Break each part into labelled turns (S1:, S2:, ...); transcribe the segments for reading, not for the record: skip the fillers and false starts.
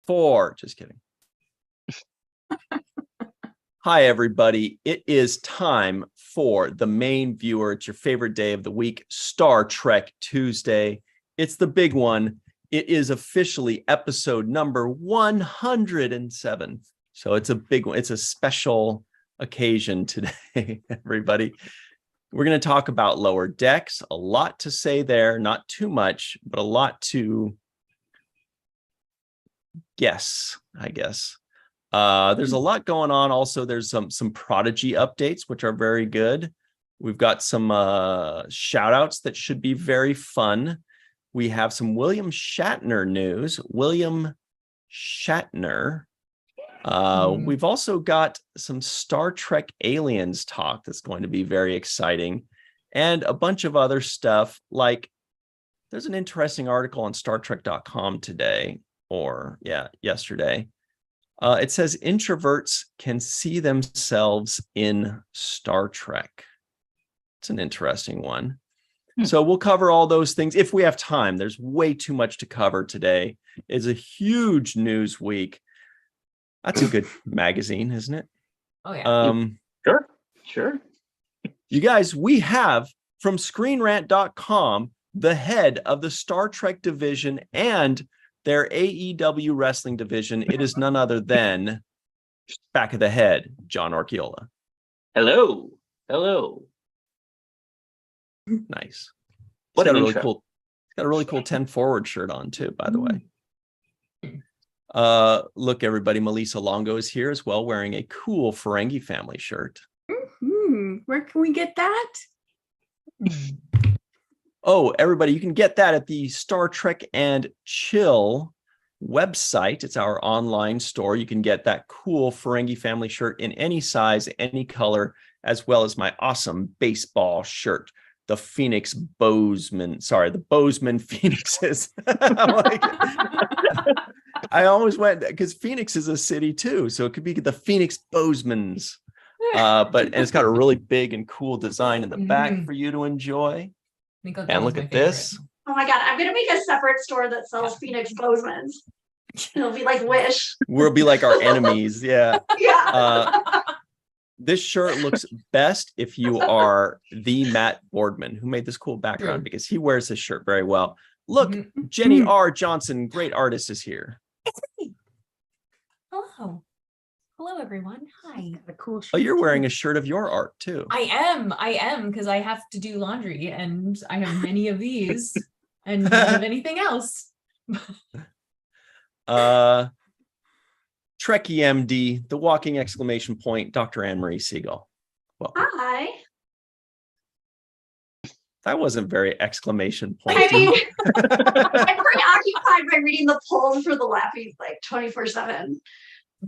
S1: 4. Just kidding. Hi, everybody. It is time for the main viewer. It's your favorite day of the week, Star Trek Tuesday. It's the big one. It is officially episode number 107. So it's a big one. It's a special occasion today, everybody. We're going to talk about Lower Decks. A lot to say there. Not too much, but a lot to guess, I guess. There's a lot going on. Also, there's some Prodigy updates, which are very good. We've got some shout-outs that should be very fun. We have some William Shatner news. William Shatner. We've also got some Star Trek Aliens talk that's going to be very exciting. And a bunch of other stuff, like there's an interesting article on StarTrek.com today, yesterday. It says introverts can see themselves in Star Trek. It's an interesting one. So we'll cover all those things if we have time. There's way too much to cover today. It's a huge news week. That's a good magazine, isn't it?
S2: Oh, yeah.
S3: Sure.
S1: You guys, we have from ScreenRant.com the head of the Star Trek division and their AEW wrestling division. It is none other than back of the head, John Orchiola.
S3: Hello.
S1: Nice.
S3: What
S1: He's
S3: an
S1: got
S3: intro.
S1: got a really cool 10 forward shirt on too, by the way. Look, everybody, Melissa Longo is here as well, wearing a cool Ferengi family shirt.
S2: Where can we get that?
S1: Oh, everybody, you can get that at the Star Trek and Chill website. It's our online store. You can get that cool Ferengi family shirt in any size, any color, as well as my awesome baseball shirt, the Bozeman Phoenixes. I always went, because Phoenix is a city too, so it could be the Phoenix Bozemans. And it's got a really big and cool design in the back for you to enjoy. And look at this.
S4: Oh my God, I'm going to make a separate store that sells Phoenix Bozemans. It'll be like Wish.
S1: We'll be like our enemies. Yeah.
S4: Yeah.
S1: This shirt looks best if you are the Matt Boardman, who made this cool background, because he wears this shirt very well. Look, Jenny R. Johnson, great artist, is here.
S2: Hello, everyone. Hi.
S4: A cool shirt.
S1: Oh, you're wearing a shirt of your art too.
S2: I am, because I have to do laundry, and I have many of these, and none of anything else.
S1: Trekkie MD, the walking exclamation point, Dr. Anne-Marie Siegel. Welcome.
S4: Hi.
S1: That wasn't very exclamation point.
S4: I mean, I'm preoccupied by reading the polls for the Lappy like 24/7.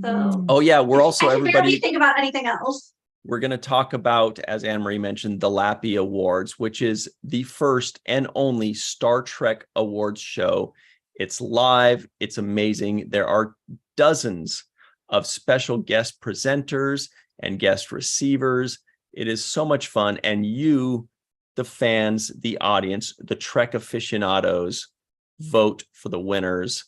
S4: So
S1: Oh yeah, we're also,
S4: I can barely
S1: everybody,
S4: think about anything else.
S1: we're going to talk about, as Anne-Marie mentioned, the Lappy Awards, which is the first and only Star Trek awards show. It's live. It's amazing. There are dozens of special guest presenters and guest receivers. It is so much fun. And you, the fans, the audience, the Trek aficionados, vote for the winners.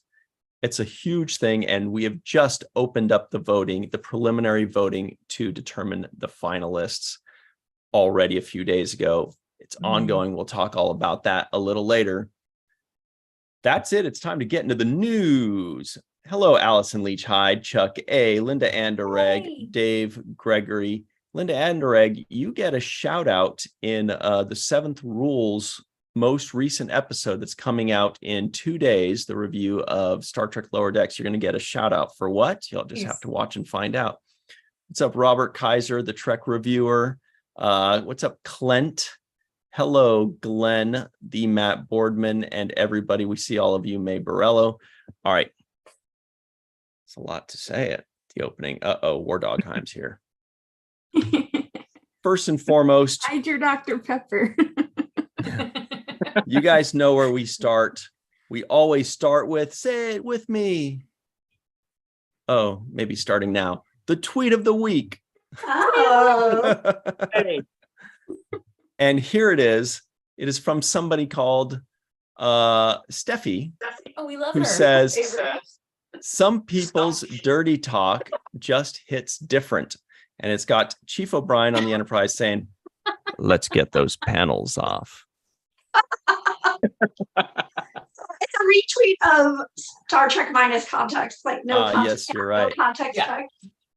S1: It's a huge thing. And we have just opened up the voting, the preliminary voting, to determine the finalists already a few days ago. It's ongoing. We'll talk all about that a little later. That's it. It's time to get into the news. Hello, Allison Leach Hyde, Chuck A, Linda Anderegg, Dave Gregory. Linda Anderegg, you get a shout out in the 7th Rules most recent episode that's coming out in 2 days, the review of Star Trek Lower Decks. You're going to get a shout out for what? You'll just have to watch and find out. What's up, Robert Kaiser, the Trek reviewer? What's up, Clint? Hello, Glenn, the Matt Boardman, and everybody. We see all of you, May Borello. All right. It's a lot to say at the opening. War Dog Himes here. First and foremost,
S2: Hide your Dr. Pepper.
S1: you guys know where we start. We always start with, say it with me. Oh, maybe starting now. The tweet of the week.
S4: Oh.
S3: Hey.
S1: And here it is. It is from somebody called Steffi,
S2: Oh, we love
S1: who
S2: her.
S1: says, Some people's dirty talk just hits different. And it's got Chief O'Brien on the Enterprise saying, let's get those panels off.
S4: It's a retweet of Star Trek minus context, like no context,
S1: yes, you're right.
S4: no context
S2: Yeah.
S4: check,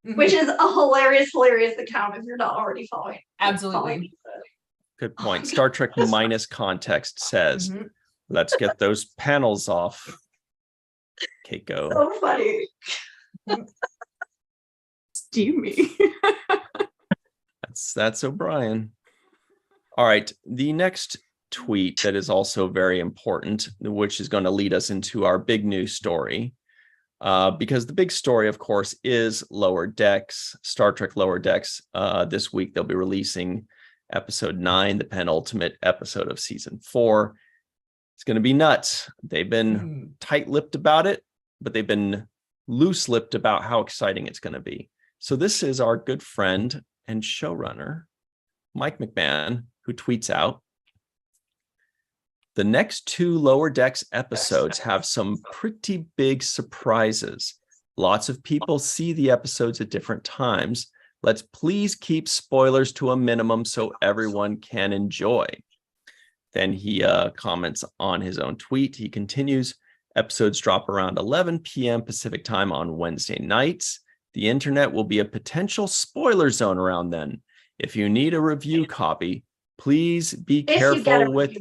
S2: Mhm.
S4: which is a hilarious account if you're not already following.
S2: Absolutely.
S1: Good point. Star Trek minus context says,
S2: Mhm.
S1: let's get those panels off. Keiko.
S4: So funny.
S5: Steamy.
S1: That's O'Brien. All right. The next tweet that is also very important, which is going to lead us into our big news story. Because the big story, of course, is Lower Decks, Star Trek Lower Decks. This week, they'll be releasing episode 9, the penultimate episode of season 4. It's going to be nuts. They've been tight-lipped about it, but they've been loose-lipped about how exciting it's going to be. So this is our good friend and showrunner, Mike McMahon, who tweets out, the next 2 Lower Decks episodes have some pretty big surprises. Lots of people see the episodes at different times. Let's please keep spoilers to a minimum so everyone can enjoy. Then he comments on his own tweet. He continues, episodes drop around 11 p.m. Pacific time on Wednesday nights. The internet will be a potential spoiler zone around then. If you need a review copy, please be careful with,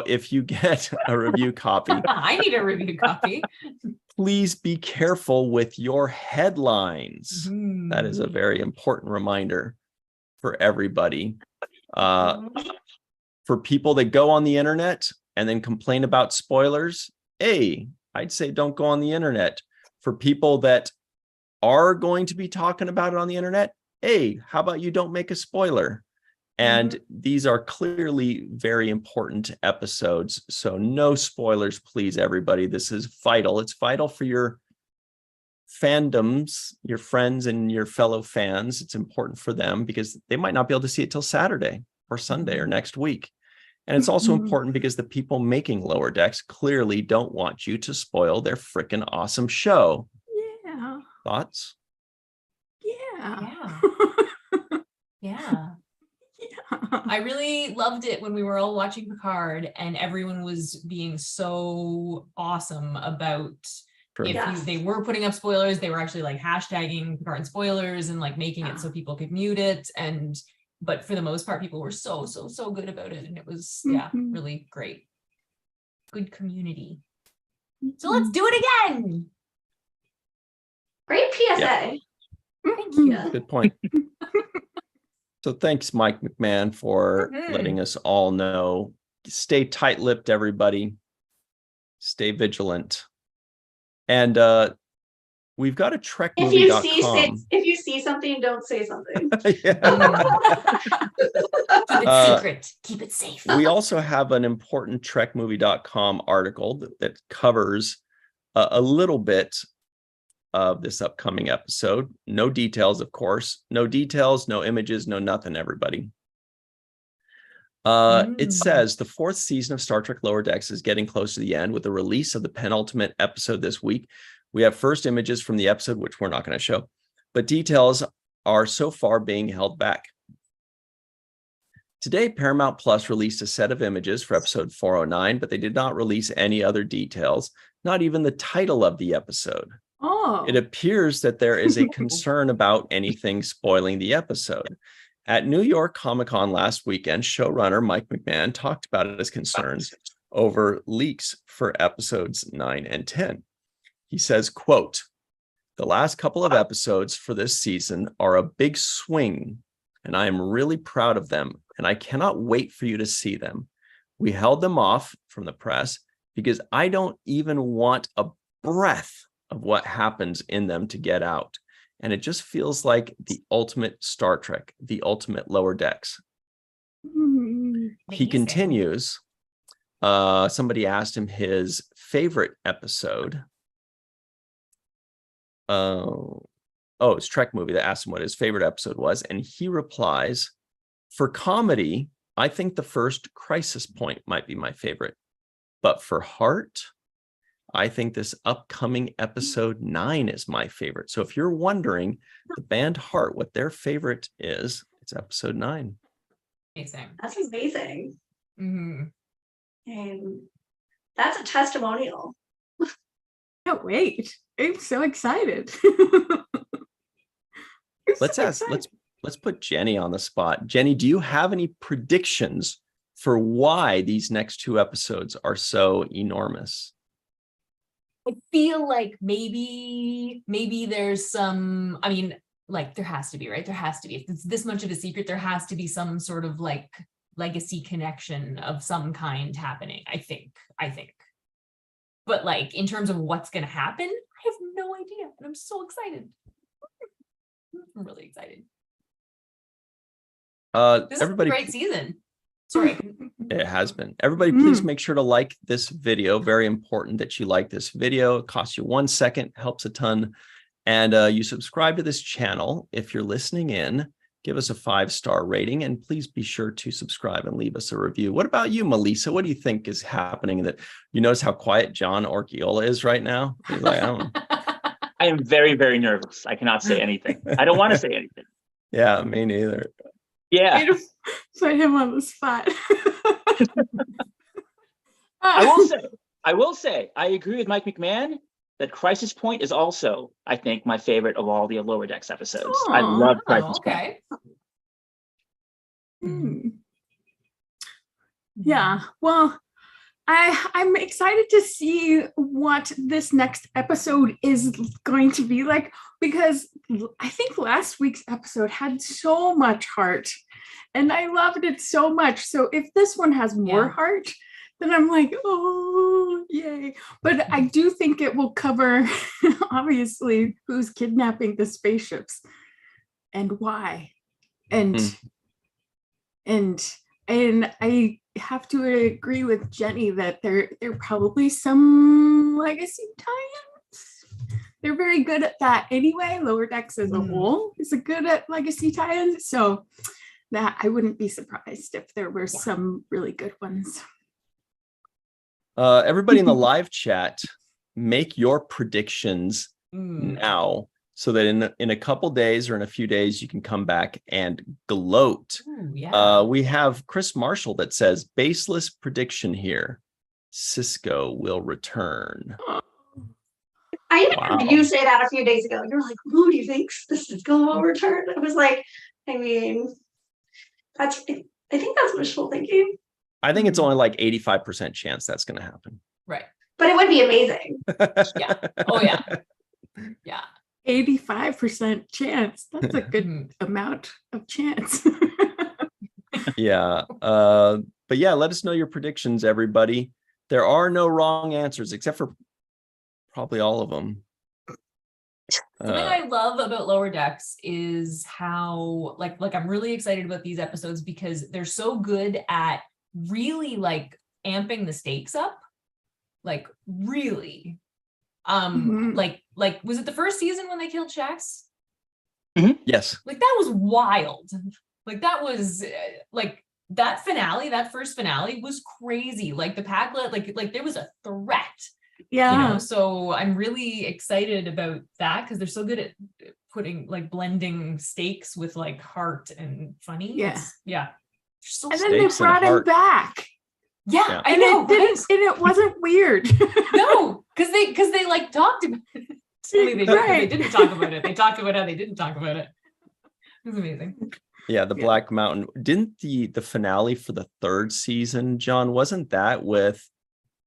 S1: if you get a review copy,
S2: I need a review copy.
S1: please be careful with your headlines.
S2: Mhm.
S1: That is a very important reminder for everybody. For people that go on the internet and then complain about spoilers, I'd say don't go on the internet. For people that are going to be talking about it on the internet, how about you don't make a spoiler? And these are clearly very important episodes. So no spoilers, please, everybody. This is vital. It's vital for your fandoms, your friends and your fellow fans. It's important for them because they might not be able to see it till Saturday or Sunday or next week. And it's also important because the people making Lower Decks clearly don't want you to spoil their freaking awesome show.
S5: Yeah.
S1: Thoughts?
S5: Yeah.
S2: Yeah. I really loved it when we were all watching Picard and everyone was being so awesome about if they were putting up spoilers, they were actually like hashtagging Picard spoilers and like making it so people could mute it. But for the most part, people were so good about it. And it was, really great. Good community. So let's do it again.
S4: Great PSA.
S1: Yeah.
S2: Thank you.
S1: Good point. So thanks, Mike McMahon, for letting us all know. Stay tight-lipped, everybody. Stay vigilant. And we've got a trekmovie.com.
S4: If you see something, don't say something.
S2: Keep it secret. Keep it safe.
S1: We also have an important trekmovie.com article that covers a little bit of this upcoming episode. No details, of course. No details, no images, no nothing, everybody. It says the 4th season of Star Trek Lower Decks is getting close to the end with the release of the penultimate episode this week. We have first images from the episode, which we're not going to show, but details are so far being held back. Today, Paramount Plus released a set of images for episode 409, but they did not release any other details, not even the title of the episode.
S5: Oh.
S1: It appears that there is a concern about anything spoiling the episode. At New York Comic Con last weekend, showrunner Mike McMahon talked about his concerns over leaks for episodes 9 and 10. He says, quote, the last couple of episodes for this season are a big swing, and I am really proud of them, and I cannot wait for you to see them. We held them off from the press because I don't even want a breath of what happens in them to get out. And it just feels like the ultimate Star Trek, the ultimate Lower Decks. He continues, somebody asked him his favorite episode. It's Trek Movie that asked him what his favorite episode was. And he replies, for comedy, I think the first Crisis Point might be my favorite. But for heart, I think this upcoming episode 9 is my favorite. So if you're wondering, the band Heart, what their favorite is, it's episode 9.
S2: Amazing.
S4: That's amazing.
S2: Mm-hmm.
S4: And that's a testimonial.
S5: Can't wait. I'm so excited.
S1: Let's put Jenny on the spot. Jenny, do you have any predictions for why these next 2 episodes are so enormous?
S2: I feel like maybe there's some, I mean, like there has to be, right? There has to be. If it's this much of a secret, there has to be some sort of like legacy connection of some kind happening, I think. But like in terms of what's going to happen, I have no idea. And I'm so excited. I'm really excited. This
S1: Everybody,
S2: is a great season. Sorry.
S1: it has been. Everybody, please make sure to like this video. Very important that you like this video. It costs you 1 second, helps a ton. And you subscribe to this channel. If you're listening in, give us a 5-star rating, and please be sure to subscribe and leave us a review. What about you, Melissa? What do you think is happening? That you notice how quiet John Orchiola is right now? He's like, I don't know.
S3: I am very, very nervous. I cannot say anything. I don't want to say anything.
S1: Yeah, me neither.
S3: Yeah.
S5: Put him on the spot.
S3: I will say, I agree with Mike McMahon that Crisis Point is also, I think, my favorite of all the Lower Decks episodes. I love Crisis Point.
S5: Yeah, well, I'm excited to see what this next episode is going to be like, because I think last week's episode had so much heart and I loved it so much. So if this one has more heart, then I'm like, oh, yay. But I do think it will cover, obviously, who's kidnapping the spaceships and why. And I have to agree with Jenny that there are probably some legacy tie-ins. They're very good at that anyway. Lower Decks as a whole is good at legacy tie-ins. So that I wouldn't be surprised if there were some really good ones.
S1: Everybody in the live chat, make your predictions now, so that in a couple days or in a few days, you can come back and gloat. We have Chris Marshall that says, baseless prediction here. Cisco will return.
S4: I even heard you say that a few days ago. You're like, who do you think Cisco will return? I was like, I mean, I think that's wishful thinking.
S1: I think it's only like 85% chance that's going to happen.
S2: Right.
S4: But it would be amazing.
S2: Yeah. Oh, yeah. Yeah.
S5: 85% chance. That's a good amount of chance.
S1: Yeah. But yeah, let us know your predictions, everybody. There are no wrong answers, except for probably all of them.
S2: Something I love about Lower Decks is how like I'm really excited about these episodes because they're so good at really like amping the stakes up. Like really. Like was it the first season when they killed Shax?
S1: Yes.
S2: Like that was wild. Like that was like that finale, that first finale was crazy. Like the Packlet, like there was a threat.
S5: Yeah.
S2: You know, so I'm really excited about that because they're so good at putting like blending stakes with like heart and funny.
S5: Yeah.
S2: Yeah. So
S5: and then they brought him back.
S2: Yeah, I
S5: and
S2: know,
S5: it didn't, and it wasn't weird.
S2: No, because they like talked about it. Only they didn't talk about it. They talked about how they didn't talk about it. It was amazing.
S1: Yeah, the Black Mountain. Didn't the finale for the 3rd season, John, wasn't that with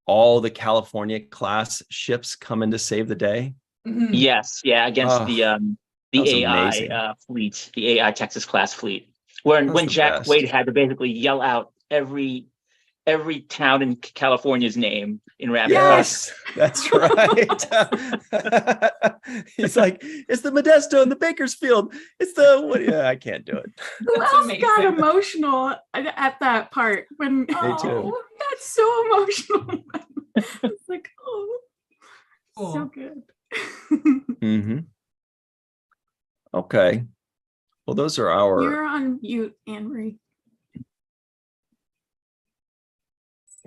S1: all the California class ships coming to save the day?
S3: Yes, yeah, against the AI fleet, the AI Texas class fleet. When Jack Quaid had to basically yell out every town in California's name in rapid fire.
S1: Yes, that's right. He's like, it's the Modesto and the Bakersfield. It's the what? Yeah, I can't do it.
S5: Who else got emotional at that part? When
S1: Me too.
S5: That's so emotional. It's like, oh, cool. So good.
S1: Okay. Well, those are our.
S5: You're on mute, Anne-Marie.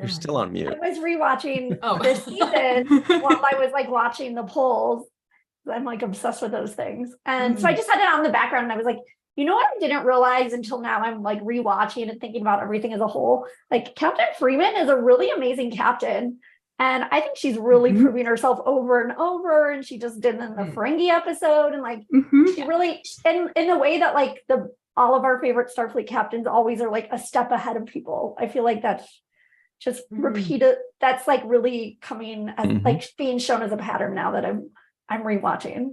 S1: You're still on mute.
S4: I was rewatching
S2: Oh.
S4: this season while I was like watching the polls. I'm like obsessed with those things. And so I just had it on the background and I was like, you know what I didn't realize until now, I'm like rewatching and thinking about everything as a whole. Like Captain Freeman is a really amazing captain. And I think she's really proving herself over and over. And she just did in the Ferengi episode. And like she really, in the way that like all of our favorite Starfleet captains always are like a step ahead of people. I feel like that's just repeated. That's like really coming as like being shown as a pattern now that I'm rewatching.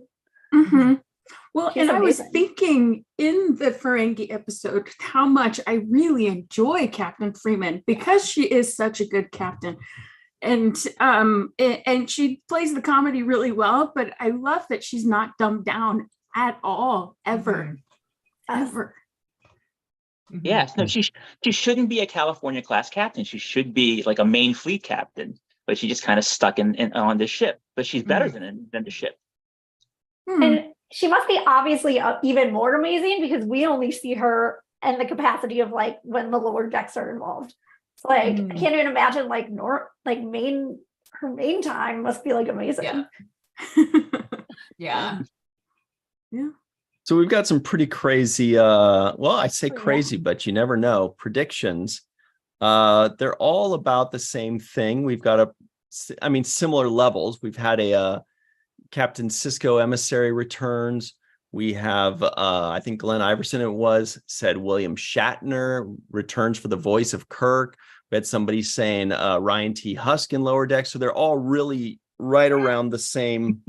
S5: Well,
S4: She's
S5: and I was
S4: amazing.
S5: thinking in the Ferengi episode how much I really enjoy Captain Freeman because she is such a good captain. And she plays the comedy really well, but I love that she's not dumbed down at all, ever. Ever.
S3: Yes, no, she shouldn't be a California class captain. She should be like a main fleet captain, but she just kind of stuck in on the ship. But she's better than the ship.
S4: And she must be obviously even more amazing because we only see her in the capacity of like when the lower decks are involved. So like I can't even imagine like her main time must be like amazing.
S2: Yeah.
S1: So we've got some pretty crazy, well, I say crazy, but you never know, predictions. They're all about the same thing. We've got similar levels. We've had a Captain Sisko emissary returns. We have, I think Glenn Iverson said William Shatner returns for the voice of Kirk. We had somebody saying Ryan T. Husk in Lower Deck. So they're all really right around the same.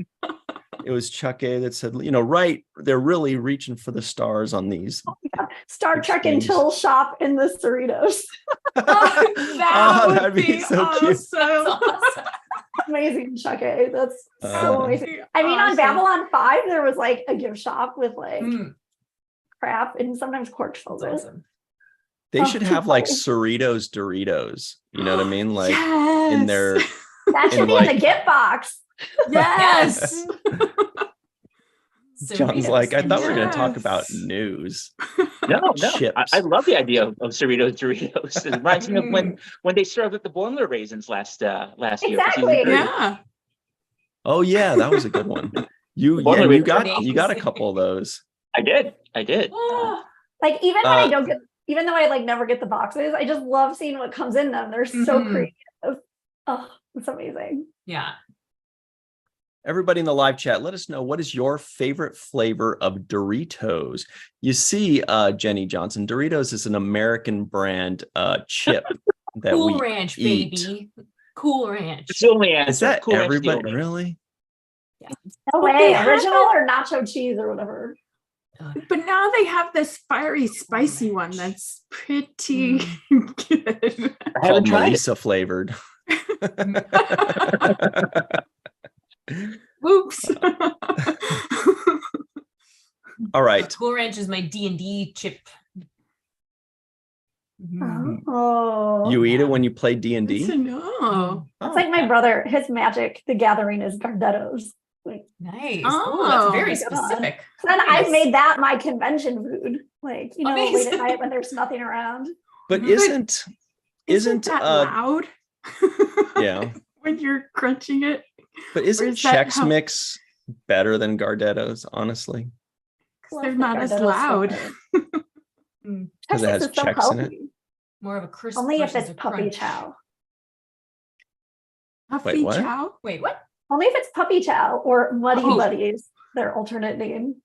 S1: It was Chuck A that said, they're really reaching for the stars on these.
S4: Star Trek until shop in the Cerritos.
S5: That'd
S1: be so cute.
S2: Awesome.
S4: Amazing, Chuck A. That's so amazing. I mean, on Babylon 5, there was like a gift shop with like crap and sometimes cork filters.
S2: Awesome.
S1: They should have like Cerritos Doritos. You know what I mean? Like in their
S4: that should be in the gift box.
S5: Yes.
S1: John's like, I thought we were going to talk about news.
S3: No,
S1: chips.
S3: I love the idea of Cerritos Doritos. It reminds me of when they served at the Boimler raisins last year.
S4: Exactly.
S5: Yeah.
S1: Oh yeah, that was a good one. You got a couple of those.
S3: I did.
S4: Like even when even though I like never get the boxes, I just love seeing what comes in them. They're so creative. Oh, it's amazing.
S2: Yeah.
S1: Everybody in the live chat, let us know, what is your favorite flavor of Doritos? You see, Jenny Johnson, Doritos is an American brand chip that
S2: Cool
S1: we
S2: Ranch,
S1: eat.
S2: baby. Cool Ranch.
S3: It's the only answer.
S1: Is that
S3: Cool Ranch is the
S1: everybody?
S3: only
S1: Really?
S2: Yeah.
S4: No way. Original or nacho cheese or whatever.
S5: But now they have this fiery, spicy one that's pretty good.
S1: Called Melissa flavored.
S5: Oops.
S1: All right.
S2: Cool Ranch is my D&D chip.
S4: Oh.
S1: You eat it when you play D&D?
S5: No.
S4: It's like my brother, his Magic the Gathering is Gardettos. Like,
S2: Nice. Oh, that's very
S4: God.
S2: specific.
S4: Then I've made that my convention food. Like, late
S2: Amazing.
S4: at night when there's nothing around.
S1: But isn't
S5: that loud?
S1: Yeah.
S5: When you're crunching it.
S1: But isn't Chex Mix better than Gardettos, honestly?
S5: They're not as loud.
S1: Because it has Chex in it.
S2: More of a crisp.
S4: Only if it's puppy
S2: crunch.
S4: chow.
S5: Puppy chow?
S2: Wait, what?
S4: Only if it's puppy chow or Muddy Buddies, their alternate name.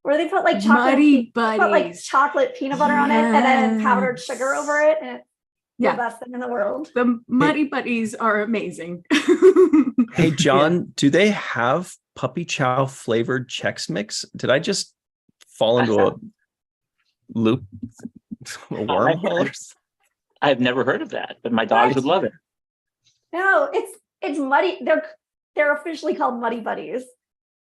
S4: Where they put like chocolate, put like chocolate peanut butter on it and then powdered sugar over it. And it's the best thing in the world.
S5: The Muddy Buddies are amazing.
S1: Hey, John, do they have puppy chow flavored Chex Mix? Did I just fall into a loop, a wormhole?
S3: I've never heard of that, but my dogs would love it.
S4: No, it's Muddy. They're officially called Muddy Buddies.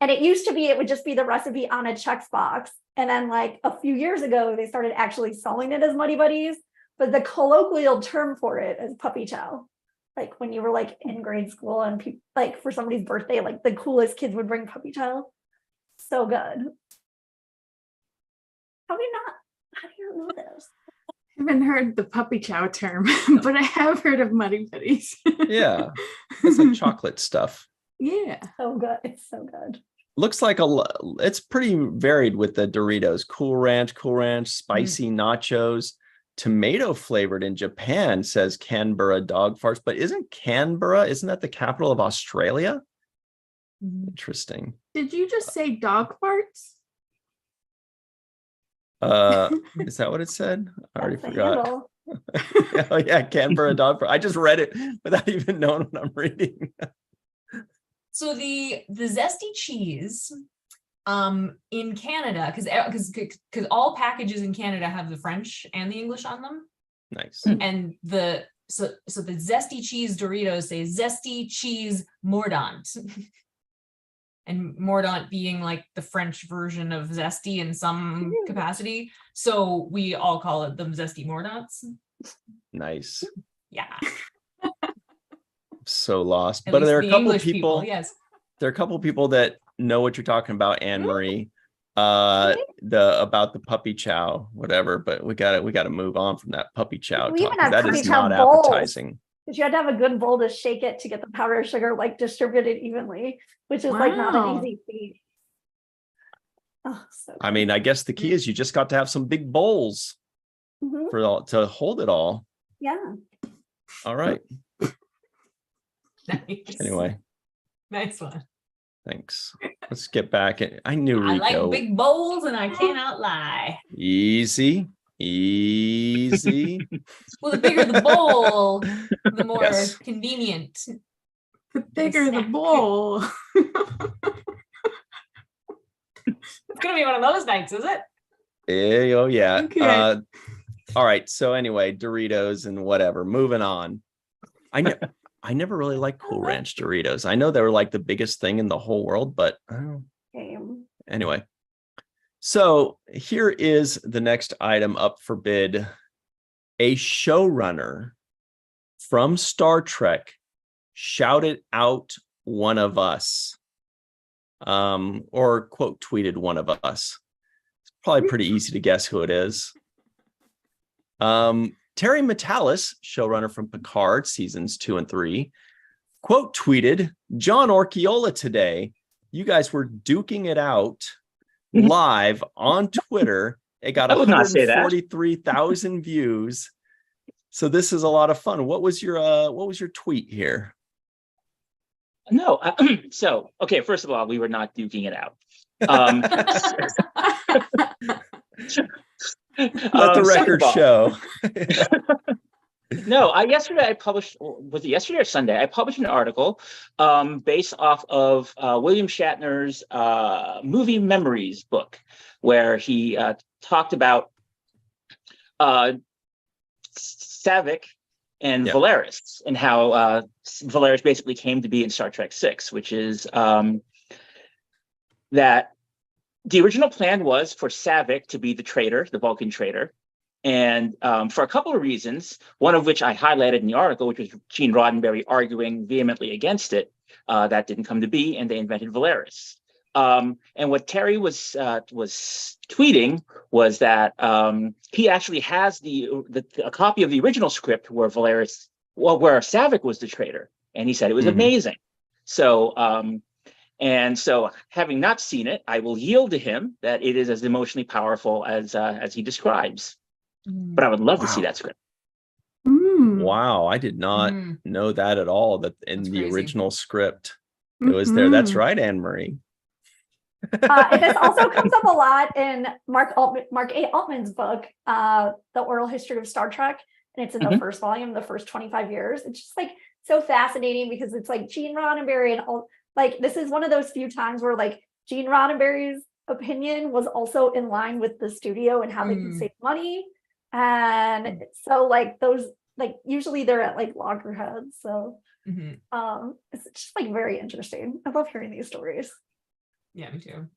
S4: And it used to be, it would just be the recipe on a Chex box. And then like a few years ago, they started actually selling it as Muddy Buddies. But the colloquial term for it is puppy chow. Like when you were like in grade school and people like for somebody's birthday, like the coolest kids would bring puppy chow. So good. How do you not know this?
S5: haven't heard the puppy chow term, but I have heard of Muddy Buddies.
S1: Yeah, it's like chocolate stuff.
S5: Yeah.
S4: So good. It's so good.
S1: Looks like it's pretty varied with the Doritos. Cool Ranch, spicy nachos, tomato flavored in Japan, says Canberra dog farts. But isn't that the capital of Australia? Interesting.
S5: Did you just say dog farts?
S1: Is that what it said? I already
S4: That's
S1: forgot. Oh yeah, Canberra dog fart. I just read it without even knowing what I'm reading.
S2: So the zesty cheese in Canada, because all packages in Canada have the French and the English on them.
S1: Nice.
S2: And the zesty cheese Doritos say zesty cheese Mordant. And Mordant being like the French version of zesty in some capacity. So we all call it them zesty Mordants.
S1: Nice.
S2: Yeah.
S1: So lost.
S2: At
S1: But
S2: least
S1: there are a
S2: the
S1: couple
S2: English
S1: people,
S2: yes.
S1: there are a couple people that know what you're talking about, Anne-Marie. About the puppy chow, whatever, but we gotta move on from that puppy chow
S4: We
S1: talk,
S4: even have
S1: that
S4: puppy
S1: is
S4: chow
S1: not
S4: bowls.
S1: appetizing.
S4: Because you had to have a good bowl to shake it to get the powdered sugar like distributed evenly, which is like not an easy feat. Oh, so
S1: I mean, I guess the key is you just got to have some big bowls to hold it all.
S4: Yeah.
S1: All right.
S2: Nice.
S1: Anyway.
S2: Nice one.
S1: Thanks. Let's get back. I knew Rico.
S2: I like big bowls and I cannot lie.
S1: Easy.
S2: Well, the bigger the bowl, the more convenient.
S5: The bigger the bowl.
S2: It's gonna be one of those nights, is it?
S1: Oh yeah.
S5: Okay.
S1: All right. So anyway, Doritos and whatever. Moving on. I never really liked Cool Ranch Doritos. I know they were like the biggest thing in the whole world, but anyway. So here is the next item up for bid. A showrunner from Star Trek shouted out one of us, or quote tweeted one of us. It's probably pretty easy to guess who it is. Terry Matalas, showrunner from Picard seasons 2 and 3, quote tweeted John Orchiola today. You guys were duking it out live on Twitter. It got 143,000 views. So this is a lot of fun. What was your tweet here?
S3: No, so okay. First of all, we were not duking it out.
S1: Let the record show.
S3: No, yesterday I published, was it yesterday or Sunday? I published an article based off of William Shatner's Movie Memories book, where he talked about Saavik and Valeris, and how Valeris basically came to be in Star Trek VI, which is that the original plan was for Saavik to be the traitor, the Vulcan traitor. And for a couple of reasons, one of which I highlighted in the article, which was Gene Roddenberry arguing vehemently against it, that didn't come to be, and they invented Valeris. And what Terry was tweeting was that he actually has a copy of the original script where where Saavik was the traitor, and he said it was amazing. So so having not seen it, I will yield to him that it is as emotionally powerful as he describes. But I would love to see that script.
S1: Wow, I did not know that at all, that in the original script it was there. That's right, Anne-Marie.
S4: This also comes up a lot in Mark A. Altman's book, The Oral History of Star Trek, and it's in the first volume, the first 25 years. It's just like so fascinating because it's like Gene Roddenberry and all, like this is one of those few times where like Gene Roddenberry's opinion was also in line with the studio and how they could save money. And so like those, like usually they're at like loggerheads. So it's just like very interesting. I love hearing these stories.
S2: Yeah, me too.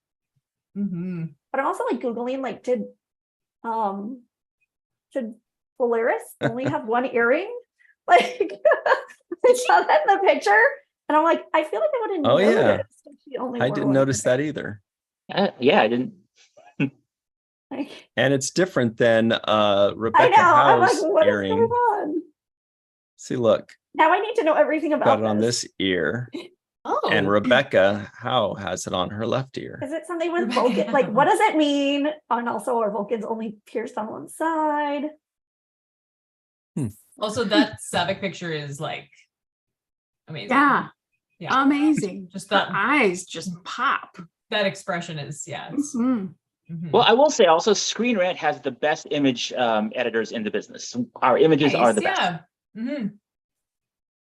S4: But I'm also like Googling, like, did Valeris only have one earring? Like I saw that in the picture and I'm like, I feel like I would have noticed if she only
S1: I
S4: wore
S1: didn't
S4: one
S1: notice
S4: earring.
S1: that either.
S3: Yeah, I didn't.
S1: And it's different than Rebecca
S4: I know. I'm like,
S1: Howe's
S4: what is
S1: earring.
S4: going on?
S1: See, look.
S4: Now I need to know everything about
S1: got it on this ear.
S2: Oh.
S1: And Rebecca Howe has it on her left ear.
S4: Is it something with Vulcan? Like, what does it mean? And also, are Vulcans only pierced on one side?
S2: Also, that Savick picture is like amazing.
S5: Yeah.
S2: Yeah.
S5: Amazing.
S2: Just
S5: The
S2: that
S5: eyes just pop.
S2: that expression is, yeah. It's,
S5: Mhm.
S3: Well, I will say also Screen Rant has the best image editors in the business. Our images are the best.
S2: Yeah. Mm-hmm.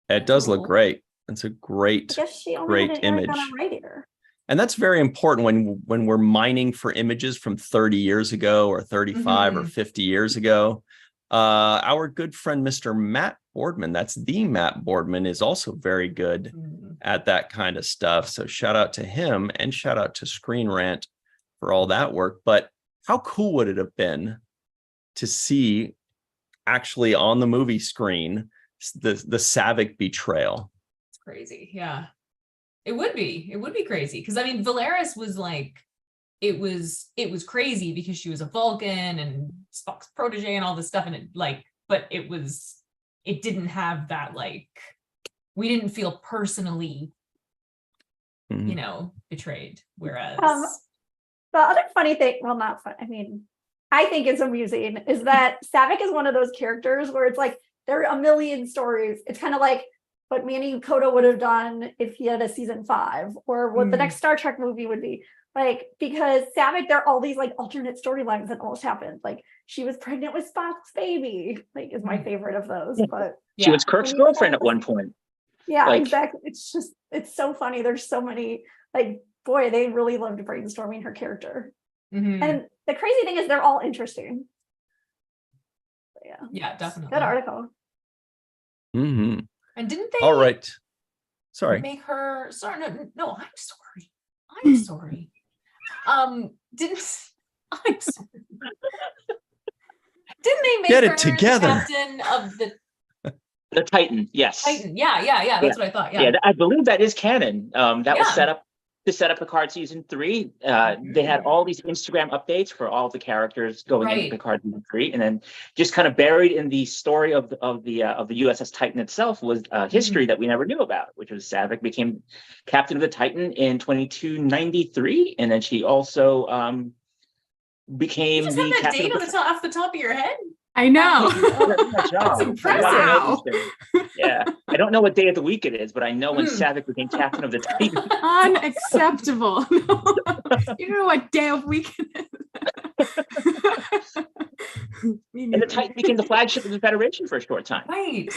S1: It does look great. It's a great,
S4: I guess she only
S1: great
S4: had an earring
S1: image.
S4: on her right ear.
S1: And that's very important when we're mining for images from 30 years ago or 35 or 50 years ago. Our good friend, Mr. Matt Boardman, that's the Matt Boardman, is also very good at that kind of stuff. So shout out to him and shout out to Screen Rant for all that work. But how cool would it have been to see actually on the movie screen the Savick betrayal?
S2: It's crazy. Yeah. It would be crazy. Because I mean, Valeris was like, it was crazy because she was a Vulcan and Spock's protege and all this stuff. And it like, but it didn't have that, like, we didn't feel personally, you know, betrayed. Whereas
S4: the other funny thing, well, not fun. I mean, I think it's amusing is that Savick is one of those characters where it's like, there are a million stories. It's kind of like what Manny Coda would have done if he had a season 5, or what the next Star Trek movie would be. Like, because Savick, there are all these like alternate storylines that almost happened. Like, she was pregnant with Spock's baby, like, is my favorite of those. But
S3: she was Kirk's girlfriend at one point.
S4: Yeah,
S3: like,
S4: exactly. It's just, it's so funny. There's so many, like, boy, they really loved brainstorming her character. And the crazy thing is they're all interesting. But
S2: yeah, definitely.
S4: Good article.
S2: And didn't they
S1: all right, sorry,
S2: make her sorry? No, I'm sorry. Didn't I'm sorry. Didn't they make
S1: Get
S2: her
S1: it together.
S2: the captain of
S3: the Titan? Yes.
S2: Titan? Yeah. That's what I thought. Yeah.
S3: I believe that is canon. That was set up to set up Picard season 3. They had all these Instagram updates for all the characters going into Picard season 3, and then just kind of buried in the story of the USS Titan itself was history that we never knew about, which was Savick became captain of the Titan in 2293, and then she also became
S2: you just
S3: the
S2: have that
S3: captain
S2: date off the top of your head.
S5: I know.
S2: That's impressive.
S5: Wow.
S3: Yeah, I don't know what day of the week it is, but I know when Savick became captain of the Titan.
S5: Unacceptable. No. You don't know what day of week it is.
S3: And the Titan became the flagship of the Federation for a short time.
S2: Right.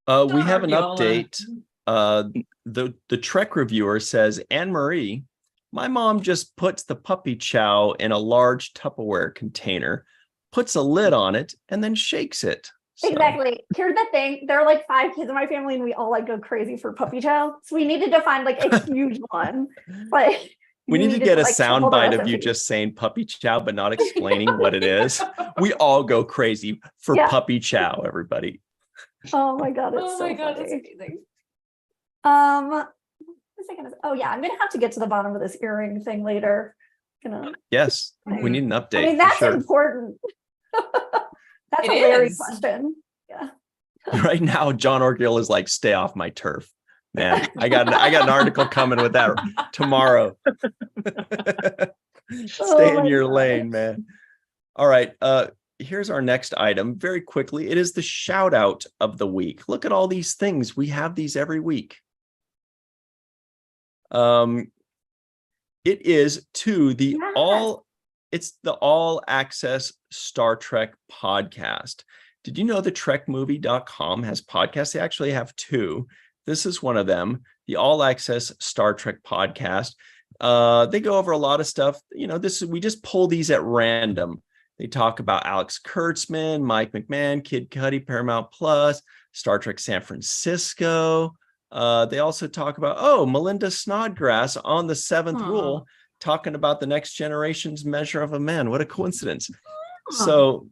S2: We
S1: have an update. The Trek reviewer says, Anne-Marie, my mom just puts the puppy chow in a large Tupperware container, puts a lid on it, and then shakes it. So.
S4: Exactly. Here's the thing. There are like 5 kids in my family, and we all like go crazy for puppy chow. So we needed to find like a huge one. But
S1: we need to get a sound bite of you just saying puppy chow, but not explaining what it is. We all go crazy for puppy chow, everybody.
S4: Oh my God. It's so
S2: God,
S4: funny.
S2: that's amazing.
S4: Oh yeah, I'm gonna have to get to the bottom of this earring thing later.
S1: Yes, we need an update.
S4: I mean, that's important. That's a Larry question. Yeah.
S1: Right now, John Orgill is like, stay off my turf. Man, I got an article coming with that tomorrow. Stay in your lane, man. All right. Here's our next item. Very quickly, it is the shout out of the week. Look at all these things. We have these every week. It is to the all access Star Trek podcast. Did you know the trekmovie.com has podcasts? They actually have 2. This is one of them, the all access Star Trek podcast. They go over a lot of stuff. You know, we just pull these at random. They talk about Alex Kurtzman, Mike McMahon, Kid Cudi, Paramount Plus, Star Trek San Francisco. They also talk about, Melinda Snodgrass on the 7th Rule, talking about the next generation's measure of a man. What a coincidence. So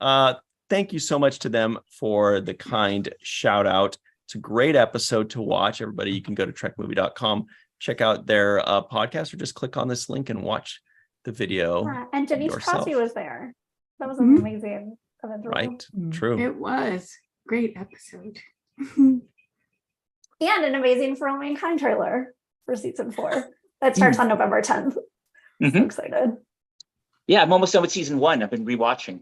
S1: thank you so much to them for the kind shout out. It's a great episode to watch. Everybody, you can go to trekmovie.com, check out their podcast, or just click on this link and watch the video.
S4: Yeah, and Denise
S1: yourself.
S4: Crosby was there. That was an amazing event.
S1: Right. True.
S5: It was great episode.
S4: And an amazing For All Mankind trailer for season 4 that starts on November 10th. So excited.
S3: Yeah, I'm almost done with season 1. I've been rewatching.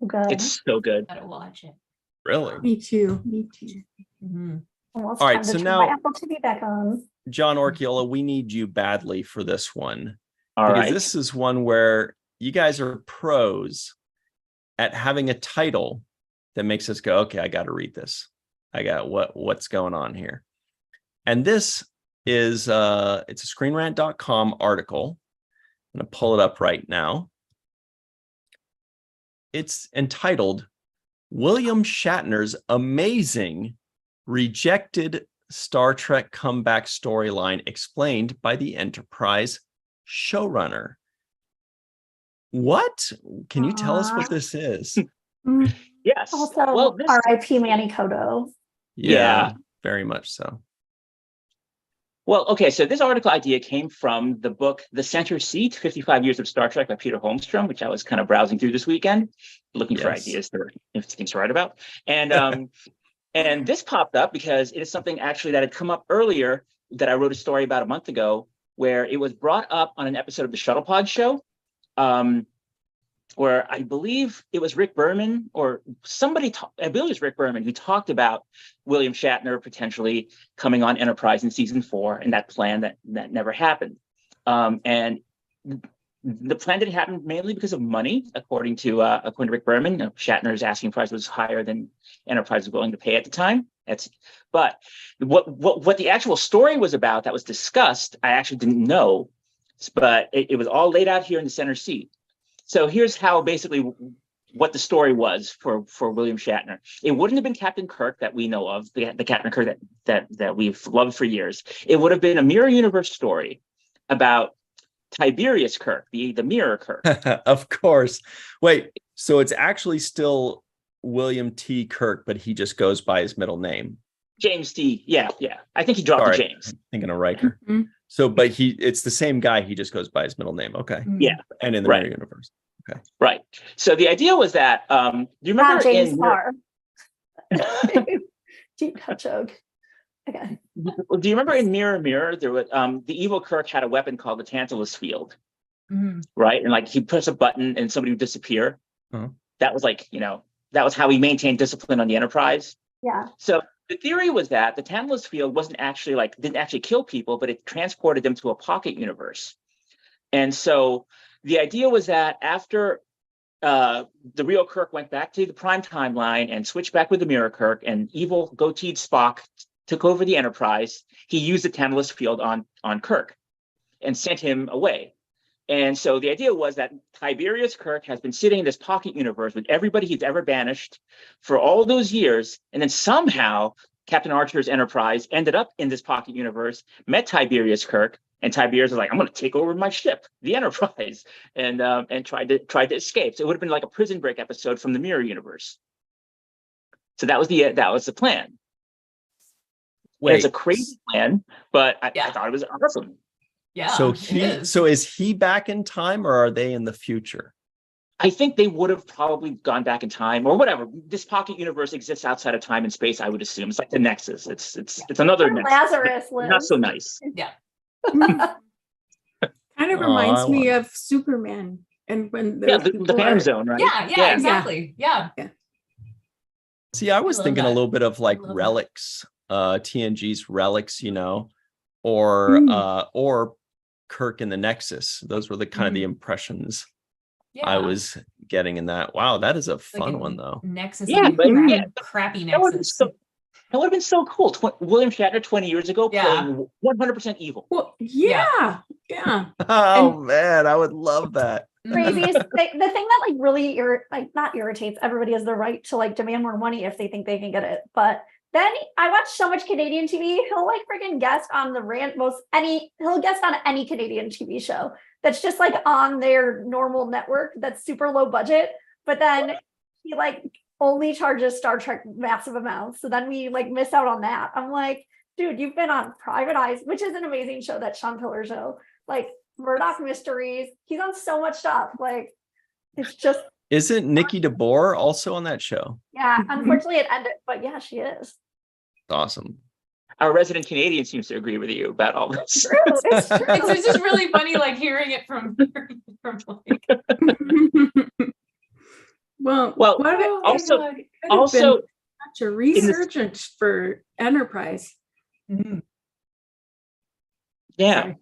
S4: Good.
S3: It's so good.
S2: Gotta watch it.
S1: Really?
S5: Me too.
S4: Almost
S1: All right,
S4: time to
S1: so
S4: turn
S1: now-
S4: my Apple TV back on.
S1: John Orchiola, we need you badly for this one.
S3: All
S1: because
S3: right.
S1: this is one where you guys are pros at having a title that makes us go, okay, I got to read this. I got what's going on here. And this is it's a screenrant.com article. I'm going to pull it up right now. It's entitled William Shatner's Amazing Rejected Star Trek Comeback Storyline Explained by the Enterprise Showrunner. What? Can you tell us what this is?
S3: Yes.
S4: Also,
S3: Well, this-
S4: R.I.P. Manny Koto.
S1: Yeah, very much so.
S3: Well, okay, so this article idea came from the book The Center Seat, 55 Years of Star Trek by Peter Holmstrom, which I was kind of browsing through this weekend, looking for ideas for things to write about. And and this popped up because it is something actually that had come up earlier that I wrote a story about a month ago, where it was brought up on an episode of the Shuttle Pod show, where I believe it was Rick Berman or somebody, I believe it was Rick Berman, who talked about William Shatner potentially coming on Enterprise in season 4, and that plan that never happened. And the plan didn't happen mainly because of money, according to Rick Berman. Shatner's asking price was higher than Enterprise was willing to pay at the time. But what the actual story was about that was discussed, I actually didn't know, but it was all laid out here in the Center Seat. So here's how basically what the story was for William Shatner. It wouldn't have been Captain Kirk that we know of, the Captain Kirk that we've loved for years. It would have been a mirror universe story about Tiberius Kirk, the mirror Kirk.
S1: Of course. Wait, so it's actually still William T. Kirk, but he just goes by his middle name.
S3: James T. Yeah. I think he dropped the James.
S1: I'm thinking of Riker. So, but it's the same guy. He just goes by his middle name. Okay.
S3: Yeah.
S1: And in the mirror universe. Okay.
S3: Right. So the idea was that, do you remember
S4: Not James Marr. Deep cut joke. Okay.
S3: Do you remember in Mirror Mirror, there was the evil Kirk had a weapon called the Tantalus Field, right? And like he press a button and somebody would disappear. That was like, that was how he maintained discipline on the Enterprise.
S4: Yeah.
S3: So the theory was that the Tantalus Field didn't actually kill people, but it transported them to a pocket universe. And so the idea was that after the real Kirk went back to the prime timeline and switched back with the mirror Kirk, and evil goateed Spock took over the Enterprise, he used the Tantalus Field on Kirk and sent him away. And so the idea was that Tiberius Kirk has been sitting in this pocket universe with everybody he's ever banished for all those years, and then somehow Captain Archer's Enterprise ended up in this pocket universe, met Tiberius Kirk, and Tiberius was like, I'm going to take over my ship, the Enterprise, and tried to escape. So it would have been like a Prison Break episode from the Mirror Universe. So that was the plan.
S1: Wait,
S3: it's a crazy plan, but I thought it was awesome.
S2: Yeah.
S1: So is he back in time, or are they in the future?
S3: I think they would have probably gone back in time or whatever. This pocket universe exists outside of time and space, I would assume. It's like the Nexus. It's another Nexus.
S4: Lazarus lives.
S3: Not so nice.
S2: Yeah.
S5: Kind of reminds me of Superman, and when
S3: the Phantom Zone, right?
S2: Yeah, exactly. Yeah.
S1: See, I was thinking a
S2: that.
S1: little bit of like Relics, TNG's Relics, or Kirk in the Nexus. Those were the kind of the impressions I was getting in that. Wow, that is a fun one though.
S2: Nexus, crappy Nexus.
S3: That would have been so cool. William Shatner 20 years ago playing 100% evil.
S5: Well, yeah.
S1: Oh man, I would love that.
S4: Craziest the thing that really not irritates, everybody has the right to demand more money if they think they can get it, but then I watch so much Canadian TV, he'll freaking guest on he'll guest on any Canadian TV show that's just on their normal network that's super low budget, but then he only charges Star Trek massive amounts, so then we miss out on that. I'm like, dude, you've been on Private Eyes, which is an amazing show, that Sean Pillar show. Like Murdoch Mysteries. He's on so much stuff. Like it's just.
S1: Isn't Nikki DeBoer also on that show?
S4: Yeah, unfortunately it ended, but yeah, she is.
S1: Awesome.
S3: Our resident Canadian seems to agree with you about all this.
S4: It's true.
S2: It's just really funny, like hearing it from like.
S5: well,
S3: also
S5: such a resurgence for Enterprise.
S2: Mm-hmm.
S3: Yeah.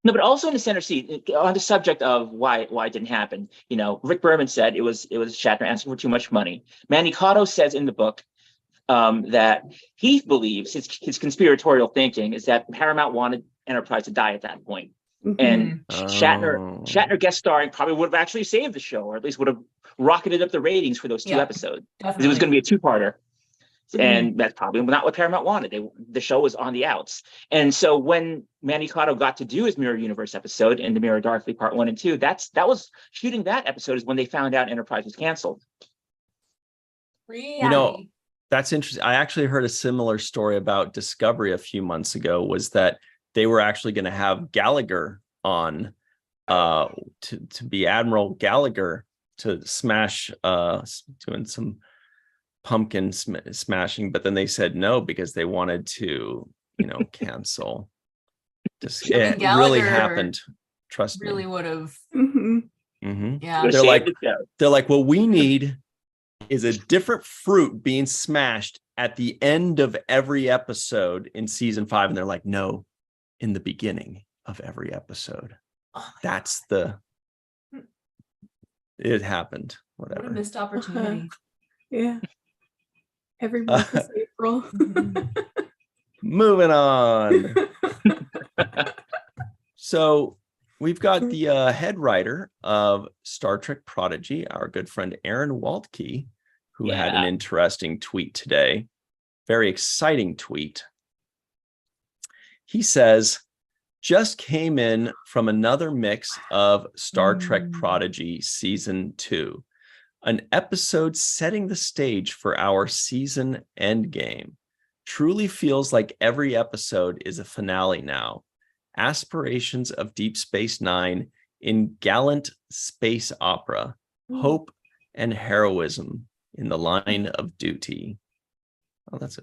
S3: No, but also in the center seat, on the subject of why it didn't happen, Rick Berman said it was Shatner asking for too much money. Manny Cotto says in the book that he believes his conspiratorial thinking is that Paramount wanted Enterprise to die at that point. And Shatner guest starring probably would have actually saved the show, or at least would have rocketed up the ratings for those 2 episodes. Because it was going to be a 2-parter. And that's probably not what Paramount wanted. The show was on the outs. And so when Manny Cotto got to do his Mirror Universe episode in the Mirror Darkly Part 1 and 2, that was shooting that episode is when they found out Enterprise was canceled.
S2: Really?
S1: That's interesting. I actually heard a similar story about Discovery a few months ago, was that they were actually going to have Gallagher on to be Admiral Gallagher to smash doing some pumpkin smashing, but then they said no because they wanted to cancel. It really happened. Trust me.
S2: Really would have.
S3: Yeah.
S1: They're like, what we need is a different fruit being smashed at the end of every episode in season 5, and they're like, no, in the beginning of every episode. That's it happened. Whatever.
S2: What a missed opportunity.
S5: Yeah. Every month is April.
S1: Moving on. So we've got the head writer of Star Trek Prodigy, our good friend Aaron Waltke, who had an interesting tweet today. Very exciting tweet. He says, just came in from another mix of Star Trek Prodigy Season 2. An episode setting the stage for our season endgame. Truly feels like every episode is a finale now. Aspirations of Deep Space Nine in gallant space opera. Hope and heroism in the line of duty. Oh, that's a.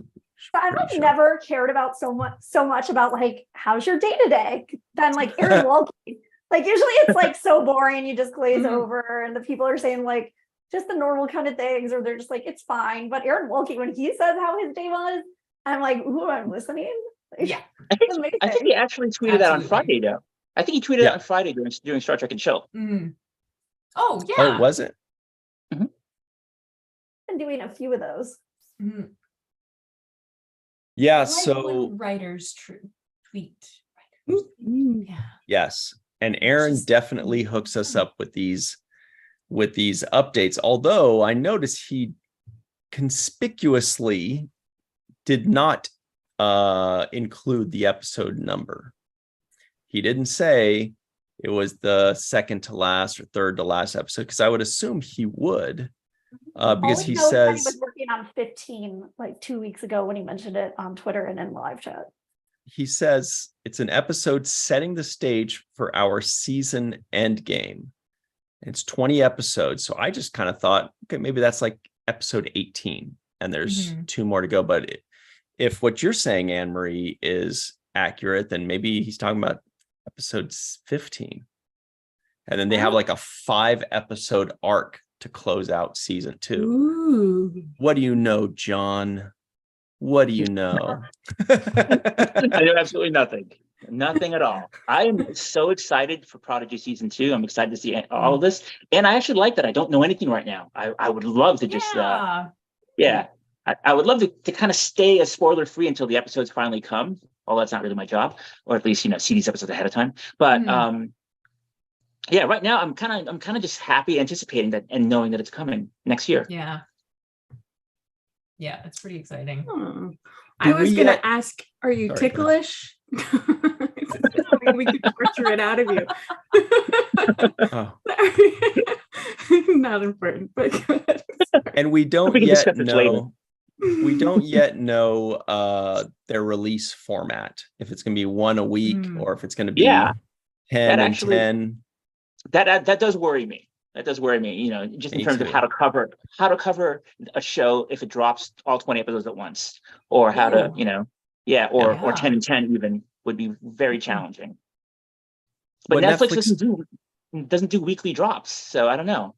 S4: I've never cared about so much about like, how's your day today? Than like Aaron Waltke. Like usually it's like so boring, you just glaze over, and the people are saying like just the normal kind of things, or they're just like, it's fine. But Aaron Waltke, when he says how his day was, I'm like, ooh, I'm listening.
S2: Yeah.
S3: I think he actually tweeted that on Friday, though. I think he tweeted it on Friday during Star Trek and Chill.
S2: Oh, yeah.
S1: Oh, was it?
S4: Been doing a few of those.
S1: Yeah,
S2: like
S1: so
S2: writers tweet.
S5: Yeah.
S1: Yes. And Aaron definitely hooks us up with these updates. Although I noticed he conspicuously did not include the episode number. He didn't say it was the second to last or third to last episode, because I would assume he would, because he says
S4: he was working on 15 like 2 weeks ago when he mentioned it on Twitter and in live chat.
S1: He says it's an episode setting the stage for our season endgame. It's 20 episodes. So I just kind of thought, okay, maybe that's like episode 18 and there's 2 more to go. But if what you're saying, Anne-Marie, is accurate, then maybe he's talking about episode 15. And then they have like a 5-episode arc to close out season 2.
S5: Ooh.
S1: What do you know, John? What do you know?
S3: I know absolutely nothing. Nothing at all. I am so excited for Prodigy season 2. I'm excited to see all of this. And I actually like that I don't know anything right now. I would love to just, I would love to kind of stay as spoiler free until the episodes finally come. Although that's not really my job, or at least, see these episodes ahead of time. But right now I'm kind of just happy anticipating that and knowing that it's coming next year.
S2: Yeah. Yeah, it's pretty exciting.
S5: I was going to ask, are you ticklish? We could torture it out of you. Not important, but good.
S1: And we don't yet know. we don't yet know their release format, if it's going to be one a week or if it's going to be 10 and 10.
S3: That does worry me. That does worry me, you know, just in terms of how to cover a show if it drops all 20 episodes at once, or how to, you know, or 10 and 10 even would be very challenging. But Netflix doesn't do weekly drops, so I don't know.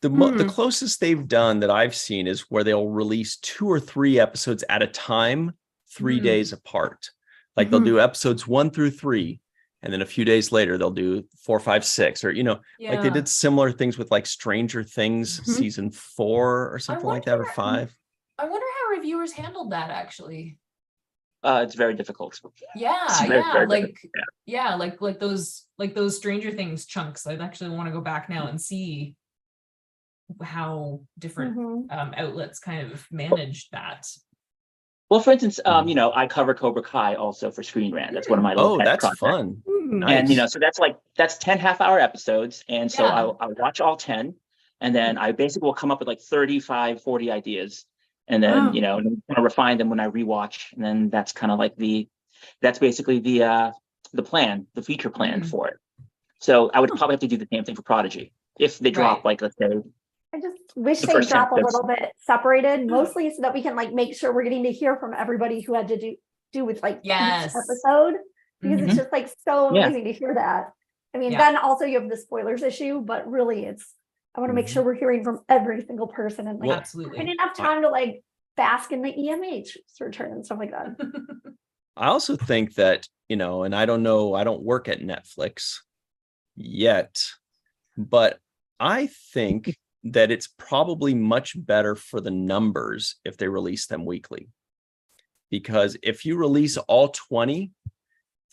S1: The closest they've done that I've seen is where they'll release 2 or 3 episodes at a time, 3 days apart. Like they'll do episodes 1 through 3, and then a few days later they'll do 4, 5, 6, or, you know, like they did similar things with like Stranger Things season 4 or something like that, or 5.
S2: I wonder how reviewers handled that actually.
S3: It's very difficult.
S2: Like those Stranger Things chunks. I'd actually want to go back now and see how different outlets kind of managed that.
S3: Well, for instance, you know, I cover Cobra Kai also for Screen Rant. That's one of my little pet
S1: that's
S3: projects.
S1: fun. Nice.
S3: And you know, so that's 10 half-hour episodes, and so I'll watch all 10, and then I basically will come up with like 35, 40 ideas, and then you know, kind of refine them when I rewatch, and then that's kind of like that's basically the plan, the feature plan for it. So I would probably have to do the same thing for Prodigy if they drop like, let's say.
S4: I just wish they drop a little bit separated, mostly so that we can like make sure we're getting to hear from everybody who had to do with like each episode, because it's just like so amazing to hear that. I mean, then also you have the spoilers issue, but really I want to make sure we're hearing from every single person and like having enough time to like bask in the EMH return and stuff like that.
S1: I also think that, you know, and I don't know, I don't work at Netflix yet, but I think that it's probably much better for the numbers if they release them weekly. Because if you release all 20,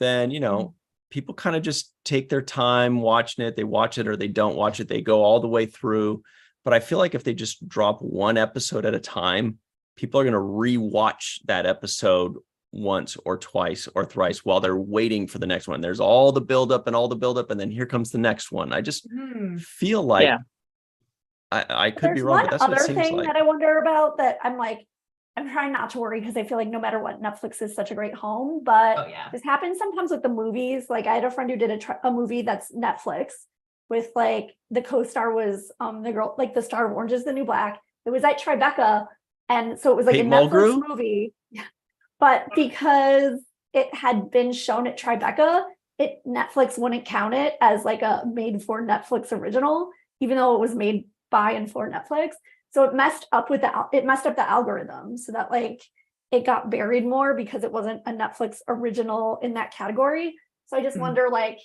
S1: then, you know, people kind of just take their time watching it. They watch it or they don't watch it. They go all the way through. But I feel like if they just drop one episode at a time, people are going to rewatch that episode once or twice or thrice while they're waiting for the next one. There's all the buildup, and then here comes the next one. I just feel like I could be wrong, but that's what it seems like. There's one other thing
S4: that I wonder about that I'm like, I'm trying not to worry because I feel like no matter what, Netflix is such a great home. But this happens sometimes with the movies. Like I had a friend who did a movie that's Netflix with like the co-star was the girl, like the star of Orange is the New Black. It was at Tribeca. And so it was like a Netflix movie. But because it had been shown at Tribeca, Netflix wouldn't count it as like a made for Netflix original, even though it was made by and for Netflix. So it messed up the algorithm so that like it got buried more because it wasn't a Netflix original in that category. So I just wonder like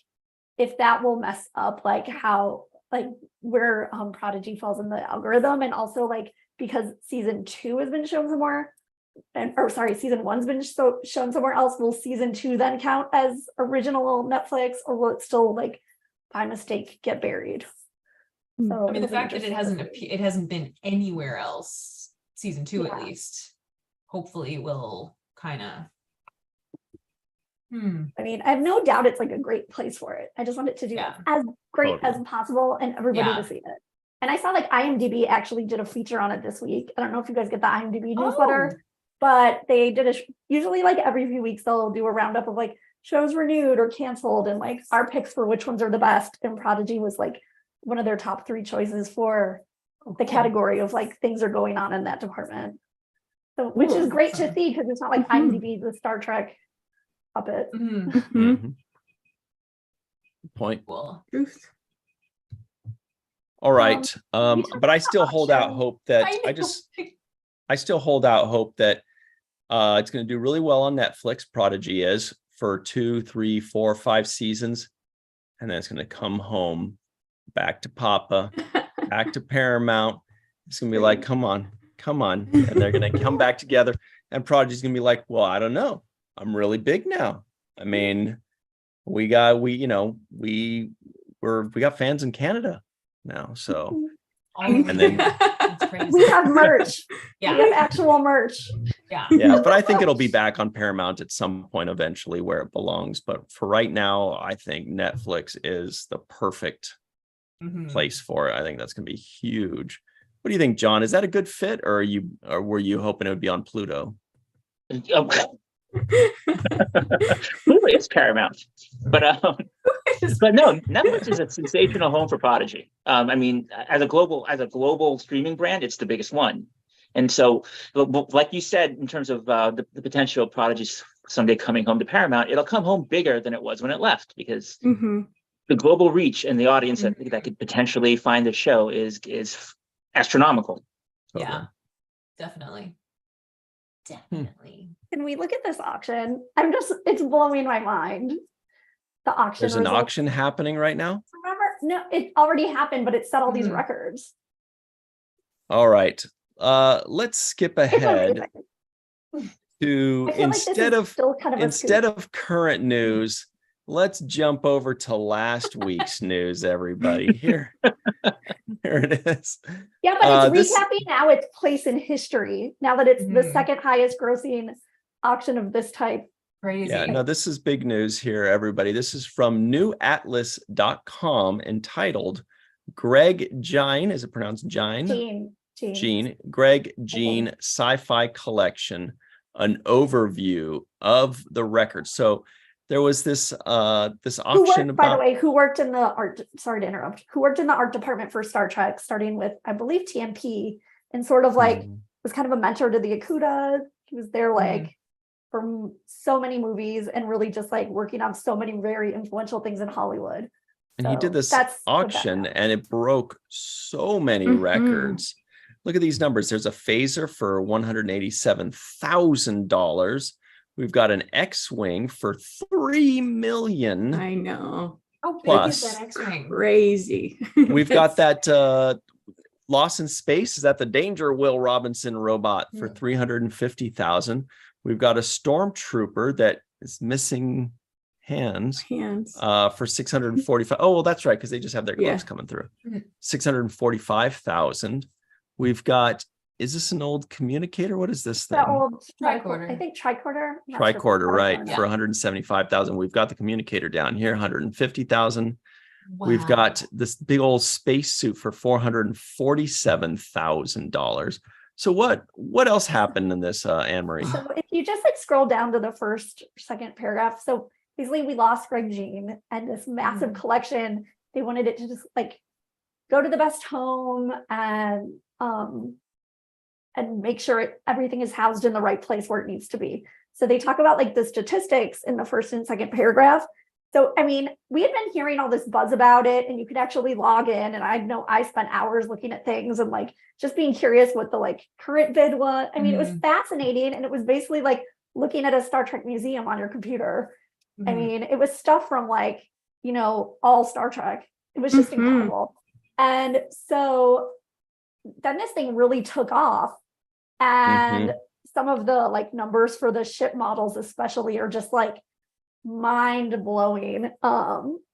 S4: if that will mess up like how like where Prodigy falls in the algorithm, and also like because season 2 has been shown somewhere, season 1's been shown somewhere else, will season 2 then count as original Netflix, or will it still like by mistake get buried? So
S2: I mean, the fact that it hasn't been anywhere else, season 2 at least, hopefully will kind of.
S4: I mean, I have no doubt it's like a great place for it. I just want it to do as great as possible and everybody to see it. And I saw like IMDb actually did a feature on it this week. I don't know if you guys get the IMDb newsletter, but they did usually like every few weeks they'll do a roundup of like shows renewed or canceled and like our picks for which ones are the best. And Prodigy was like one of their top 3 choices for the category of like things are going on in that department. So which is great to see because it's not like IMDb, the Star Trek puppet.
S1: Point.
S2: Well,
S1: all right. But I still hold out hope that I still hold out hope that it's going to do really well on Netflix. Prodigy is for 2, 3, 4, 5 seasons. And then it's going to come home back to Papa, back to Paramount. It's going to be like, come on. And they're going to come back together. And Prodigy's going to be like, well, I don't know. I'm really big now. I mean, we got fans in Canada now. So, and then
S4: we have merch. We have actual merch.
S1: But I think it'll be back on Paramount at some point eventually where it belongs. But for right now, I think Netflix is the perfect place for it. I think that's going to be huge, What do you think, John? Is that a good fit, or were you hoping it would be on Pluto?
S3: Pluto is Paramount, but no, Netflix is a sensational home for Prodigy. I mean, as a global streaming brand, it's the biggest one. And so, like you said, in terms of the potential of Prodigy someday coming home to Paramount, it'll come home bigger than it was when it left, because the global reach and the audience that could potentially find the show is astronomical.
S2: Yeah, definitely.
S4: Can we look at this auction? It's blowing my mind. The auction.
S1: There's an auction happening right now?
S4: Remember? No, it already happened, but it set all these records.
S1: All right. Let's skip ahead to instead of current news, let's jump over to last week's news, everybody. Here it is.
S4: Yeah, but it's recapping now its place in history, now that it's the second highest grossing auction of this type.
S2: Crazy.
S1: Yeah, no, this is big news here, everybody. This is from newatlas.com entitled Greg Jean, is it pronounced Jean? Jean. Greg Jean Sci-Fi Collection, an overview of the record. So there was this auction
S4: by the way, who worked in the art, sorry to interrupt, who worked in the art department for Star Trek, starting with, I believe, TMP, and sort of like was kind of a mentor to the Akuda. He was there for so many movies and really just like working on so many very influential things in Hollywood.
S1: And he did this auction and it broke so many records. Look at these numbers. There's a phaser for $187,000. We've got an X-Wing for $3 million.
S5: I know.
S2: How
S1: big
S2: is that X-Wing?
S5: Crazy.
S1: We've got that Lost in Space. Is that the Danger Will Robinson robot for $350,000? We've got a Stormtrooper that is missing hands for $645,000. Oh, well, that's right, because they just have their gloves coming through. $645,000. We've got, is this an old communicator? What is this thing?
S4: That old tricorder. I think tricorder.
S1: Tricorder, right, for $175,000. We've got the communicator down here, $150,000. Wow. We've got this big old spacesuit for $447,000. So what else happened in this, Anne-Marie?
S4: So if you just like scroll down to the second paragraph, so basically we lost Greg Jean and this massive collection. They wanted it to just like go to the best home and make sure everything is housed in the right place where it needs to be. So they talk about like the statistics in the first and second paragraph. So, I mean, we had been hearing all this buzz about it, and you could actually log in, and I know I spent hours looking at things and like just being curious what the like current bid was. I mean, it was fascinating, and it was basically like looking at a Star Trek museum on your computer. I mean, it was stuff from like, you know, all Star Trek. It was just incredible. And so then this thing really took off, and some of the like numbers for the ship models especially are just like mind-blowing,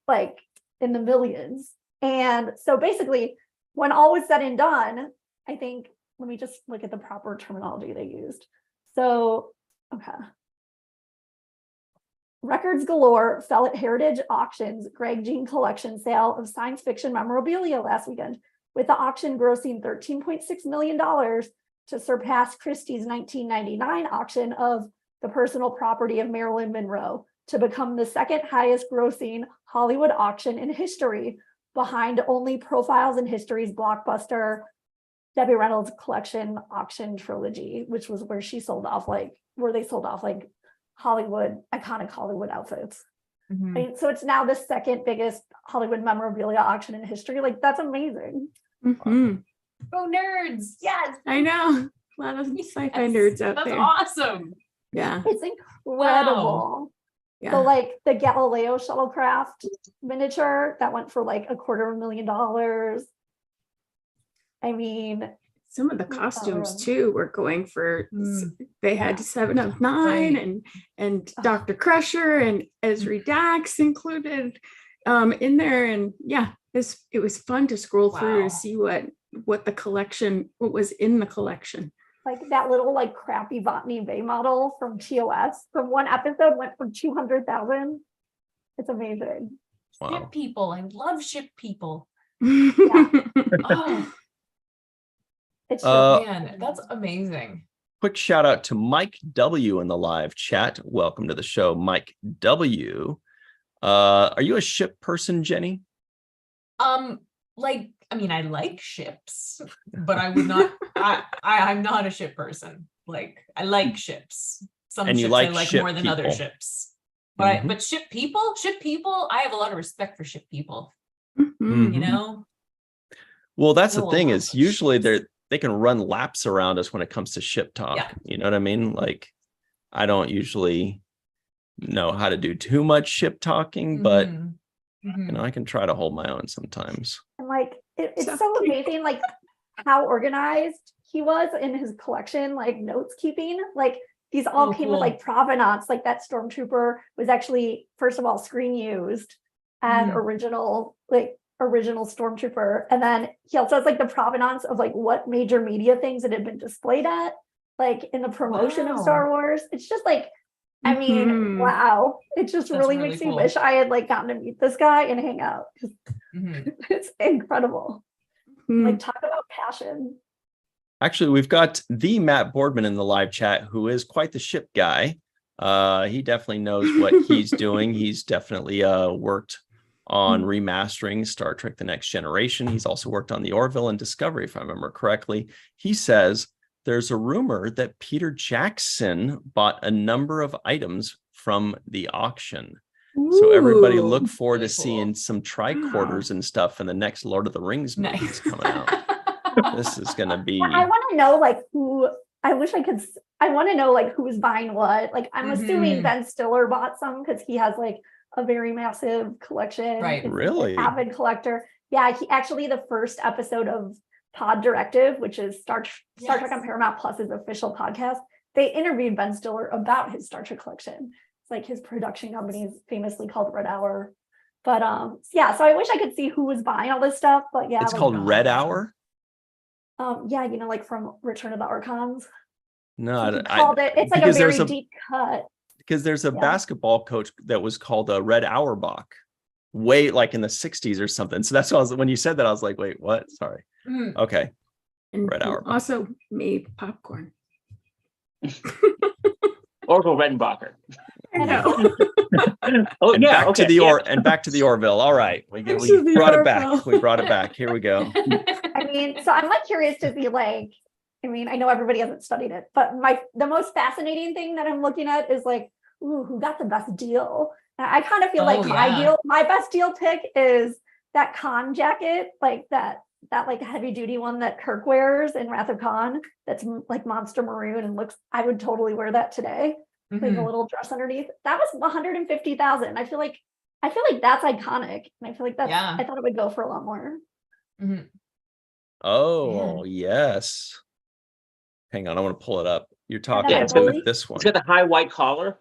S4: like in the millions. And so basically when all was said and done, I think, let me just look at the proper terminology they used. So records galore fell at Heritage Auctions Greg Jean collection sale of science fiction memorabilia last weekend, with the auction grossing $13.6 million to surpass Christie's 1999 auction of the personal property of Marilyn Monroe, to become the second highest grossing Hollywood auction in history, behind only Profiles in History's blockbuster Debbie Reynolds collection auction trilogy, which was where they sold off like iconic Hollywood outfits. I mean, so it's now the second biggest Hollywood memorabilia auction in history. Like, that's amazing.
S2: Oh, nerds. Yes.
S5: I know. A lot of sci-fi nerds out there.
S2: That's awesome.
S5: Yeah.
S4: It's incredible.
S2: Wow.
S4: Yeah. So like the Galileo shuttlecraft miniature that went for like $250,000. I mean,
S5: some of the costumes too were going for, they had 7 of 9 and Dr. Crusher and Esri Dax included in there. And yeah, it was fun to scroll through to see what was in the collection.
S4: Like that little like crappy Botany Bay model from TOS from one episode went for $200,000. It's amazing.
S1: Wow.
S2: Ship people. I love ship people.
S4: Yeah.
S2: Oh.
S4: It's
S2: man, that's amazing.
S1: Quick shout out to Mike W in the live chat. Welcome to the show, Mike W. Are you a ship person, Jenny?
S2: Like, I mean, I like ships, but I would not. I'm not a ship person. Like, I like ships. Some
S1: and
S2: ships
S1: you like
S2: I like
S1: ship
S2: more than
S1: people.
S2: other ships. But but ship people, I have a lot of respect for ship people. You know.
S1: Well, that's the thing is usually they can run laps around us when it comes to ship talk.
S2: Yeah.
S1: You know what I mean? Like, I don't usually know how to do too much ship talking, but you know, I can try to hold my own sometimes.
S4: And like it's so amazing, like how organized he was in his collection, like notes keeping. Like these all came with like provenance. Like that stormtrooper was actually, first of all, screen used and original stormtrooper. And then he also has like the provenance of like what major media things it had been displayed at, like in the promotion of Star Wars. It's just like, I mean, wow. It just really makes me wish I had like gotten to meet this guy and hang out. It's incredible. Like, talk about passion.
S1: Actually, we've got the Matt Boardman in the live chat, who is quite the ship guy. He definitely knows what he's doing. He's definitely worked on remastering Star Trek The Next Generation. He's also worked on the Orville and Discovery, if I remember correctly. He says there's a rumor that Peter Jackson bought a number of items from the auction. So everybody look forward to seeing some tricorders and stuff in the next Lord of the Rings movies coming out. This is going to be...
S4: I want to know like who... I want to know like who's buying what. Like, I'm assuming Ben Stiller bought some because he has like a very massive collection.
S2: Right.
S1: Really?
S4: Avid collector. Yeah, he actually, the first episode of Pod Directive, which is Star Trek on Paramount Plus's official podcast, they interviewed Ben Stiller about his Star Trek collection. It's like his production company is famously called Red Hour. But yeah, so I wish I could see who was buying all this stuff. But yeah,
S1: it's
S4: like,
S1: called Red Hour.
S4: Yeah, you know, like from Return of the Archons.
S1: No,
S4: it's like a very deep cut.
S1: Because there's a basketball coach that was called Red Auerbach, way like in the 60s or something. So that's why when you said that, I was like, wait, what? Sorry. Okay.
S5: And
S1: Red Auerbach
S5: also made popcorn.
S3: Orville Redenbacher.
S1: Oh, and yeah, back to the Orville. All right, we brought it back. We brought it back. Here we go.
S4: I mean, so I'm like curious to see like, I mean, I know everybody hasn't studied it, but the most fascinating thing that I'm looking at is like, ooh, who got the best deal? And I kind of feel like my best deal pick is that Khan jacket, like that like heavy duty one that Kirk wears in Wrath of Khan. That's like monster maroon and I would totally wear that today. With a little dress underneath. That was $150,000. I feel like that's iconic, and I feel like I thought it would go for a lot more.
S1: Oh yes. Hang on, I want to pull it up. You're talking about this one.
S3: It's got the high white collar.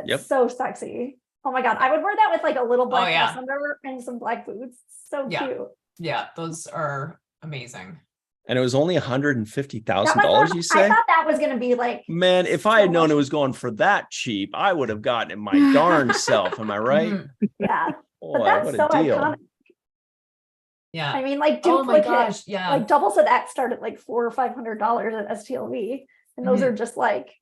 S4: That's so sexy. Oh my god, I would wear that with like a little black dress under and some black boots. So cute.
S2: Yeah, those are amazing.
S1: And it was only $150,000, you say?
S4: I thought that was going to be like...
S1: Man, if I had known it was going for that cheap, I would have gotten it my darn self. Am I right?
S4: Yeah.
S1: Boy, what a deal.
S4: Iconic.
S2: Yeah.
S4: I mean, like, duplicate, like doubles of that start at like $400 or $500 at STLV. And those are just like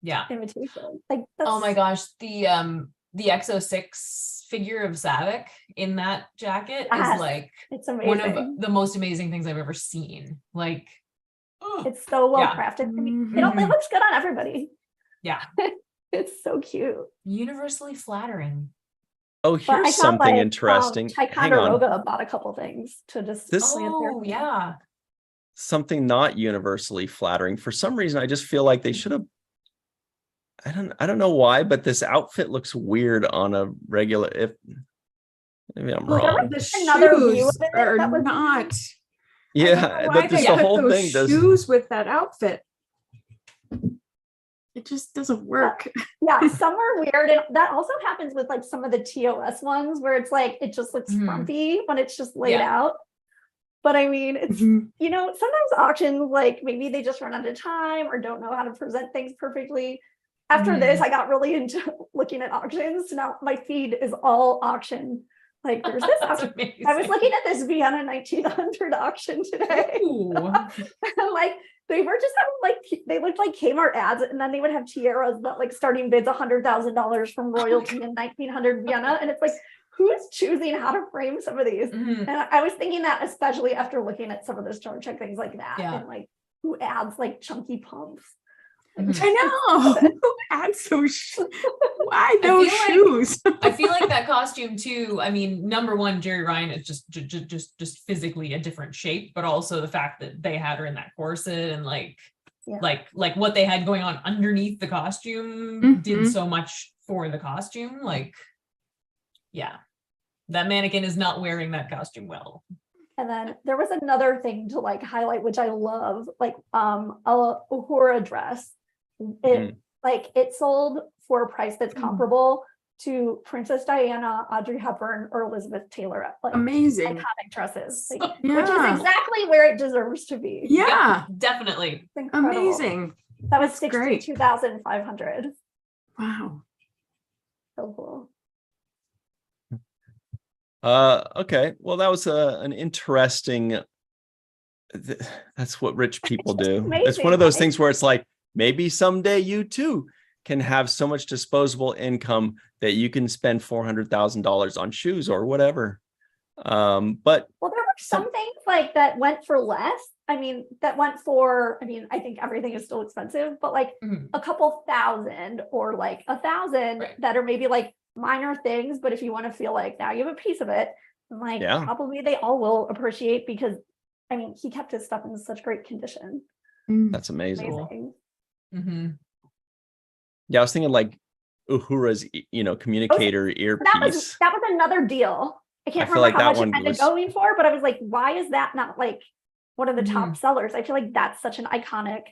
S4: imitation. Like,
S2: oh my gosh. The X06 figure of Savick in that jacket is like
S4: it's amazing.
S2: One of the most amazing things I've ever seen. Like,
S4: it's so well crafted. I mean, it looks good on everybody.
S2: Yeah.
S4: It's so cute.
S2: Universally flattering.
S1: Oh, here's something interesting.
S4: Ticonderoga bought a couple things to just
S1: something not universally flattering. For some reason, I just feel like they should have. I don't know why, but this outfit looks weird on a regular. If maybe I'm wrong.
S5: The shoes are not.
S1: Yeah, but this the whole thing does.
S5: Shoes with that outfit. It just doesn't work.
S4: Yeah, some are weird, and that also happens with like some of the TOS ones where it's like it just looks frumpy when it's just laid out. But I mean, it's you know, sometimes auctions like maybe they just run out of time or don't know how to present things perfectly. After this, I got really into looking at auctions. Now my feed is all auction Like there's this I was looking at this Vienna 1900 auction today. And like they were just having like they looked like Kmart ads, and then they would have tiaras that like starting bids $100,000 from royalty in 1900 Vienna, and it's like who's choosing how to frame some of these? And I was thinking that especially after looking at some of the Star Trek things like that, and like who adds like chunky pumps.
S5: I know. Who adds those? Why those shoes?
S2: I feel like that costume too. I mean, number one, Jerry Ryan is just physically a different shape, but also the fact that they had her in that corset and like what they had going on underneath the costume did so much for the costume. Like, yeah, that mannequin is not wearing that costume well.
S4: And then there was another thing to like highlight, which I love, like a Uhura dress. It sold for a price that's comparable to Princess Diana, Audrey Hepburn, or Elizabeth Taylor. Like
S5: amazing
S4: iconic dresses, which is exactly where it deserves to be.
S5: Yeah,
S2: definitely
S5: amazing.
S4: That was 62,500.
S5: Wow,
S4: so cool.
S1: Okay, well that was an interesting. That's what rich people do. It's one of those things where it's like maybe someday you too can have so much disposable income that you can spend $400,000 on shoes or whatever. But
S4: there were some things like that went for less. I mean, I think everything is still expensive, but like a couple thousand or like 1,000 that are maybe like minor things, but if you want to feel like now you have a piece of it, like probably they all will appreciate, because I mean he kept his stuff in such great condition.
S1: That's amazing. Yeah, I was thinking like Uhura's communicator earpiece.
S4: That was another deal. I can't remember how much it ended up going for, but I was like, why is that not like one of the top sellers? I feel like that's such an iconic,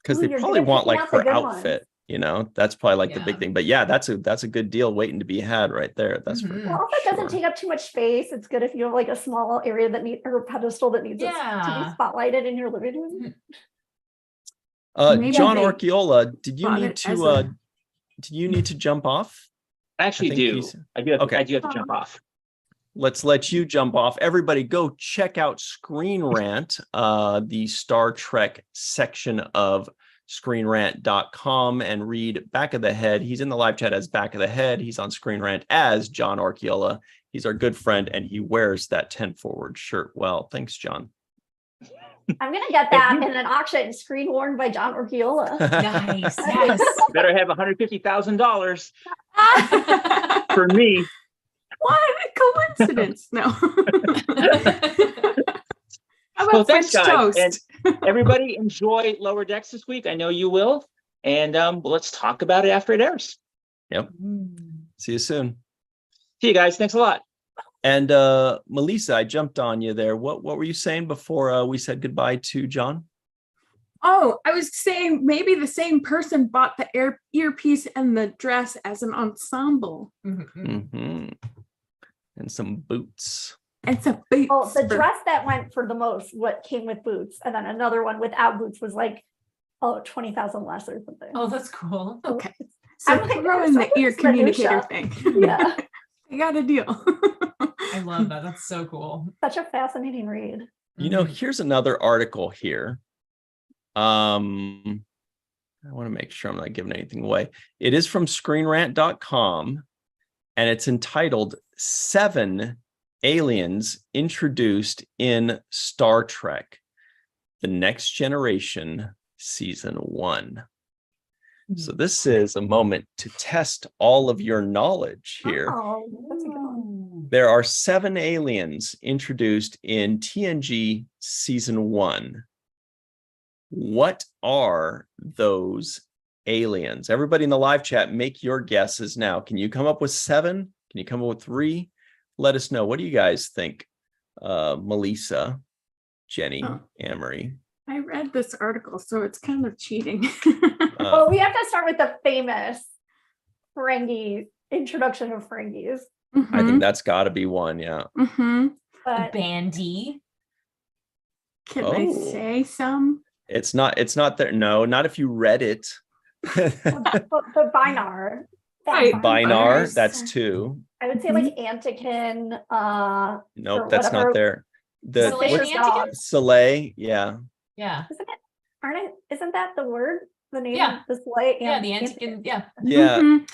S1: because they probably want like her outfit. That's probably like the big thing. But yeah, that's a good deal waiting to be had right there. That's for
S4: sure. Also, it doesn't take up too much space. It's good if you have like a small area that needs, or a pedestal that needs to be spotlighted in your living room.
S1: John Orchiola, did you need to jump off?
S3: I actually do. I do have to jump off.
S1: Let's let you jump off. Everybody go check out Screen Rant, the Star Trek section of screenrant.com, and read Back of the Head. He's in the live chat as Back of the Head. He's on Screen Rant as John Orchiola. He's our good friend, and he wears that 10 forward shirt well. Thanks, John.
S4: I'm going to get that in an auction, screen worn by John Orchiola.
S2: Nice. Yes.
S3: Better have $150,000 for me.
S5: What a coincidence. No. How about
S3: thanks, guys. And everybody enjoy Lower Decks this week. I know you will. And let's talk about it after it airs.
S1: Yep. See you soon.
S3: See you guys. Thanks a lot.
S1: And Melissa, I jumped on you there. What were you saying before we said goodbye to John?
S5: Oh, I was saying maybe the same person bought the earpiece and the dress as an ensemble.
S1: And some boots.
S5: And some boots.
S4: Oh, the dress that went for the most, what came with boots, and then another one without boots was like, 20,000 less or something.
S2: Oh, that's cool.
S5: Okay. So throw in the ear communicator thing.
S4: Yeah.
S5: I got a deal.
S2: I love that. That's so cool.
S4: Such a fascinating read.
S1: Here's another article here. I want to make sure I'm not giving anything away. It is from screenrant.com, and it's entitled 7 Aliens Introduced in Star Trek: The Next Generation Season 1. So this is a moment to test all of your knowledge here.
S4: Oh, that's a good one.
S1: There are 7 aliens introduced in TNG Season 1. What are those aliens? Everybody in the live chat, make your guesses now. Can you come up with 7? Can you come up with 3? Let us know. What do you guys think? Melissa, Jenny, Anne-Marie.
S5: I read this article, so it's kind of cheating.
S4: Well, we have to start with the famous Ferengi introduction of Ferengis.
S1: I think that's got to be one, yeah.
S4: But
S2: Bandy.
S5: Can I say some?
S1: It's not there. No, not if you read it.
S4: the Binar.
S1: Binar, that's 2.
S4: I would say like Antikin.
S1: Nope, that's not there. The
S2: Soleil and Antikin?
S1: Soleil, yeah.
S2: Yeah.
S4: Isn't that the word? The name
S2: Yeah.
S4: of the Soleil?
S2: Yeah, the Antikin. Yeah.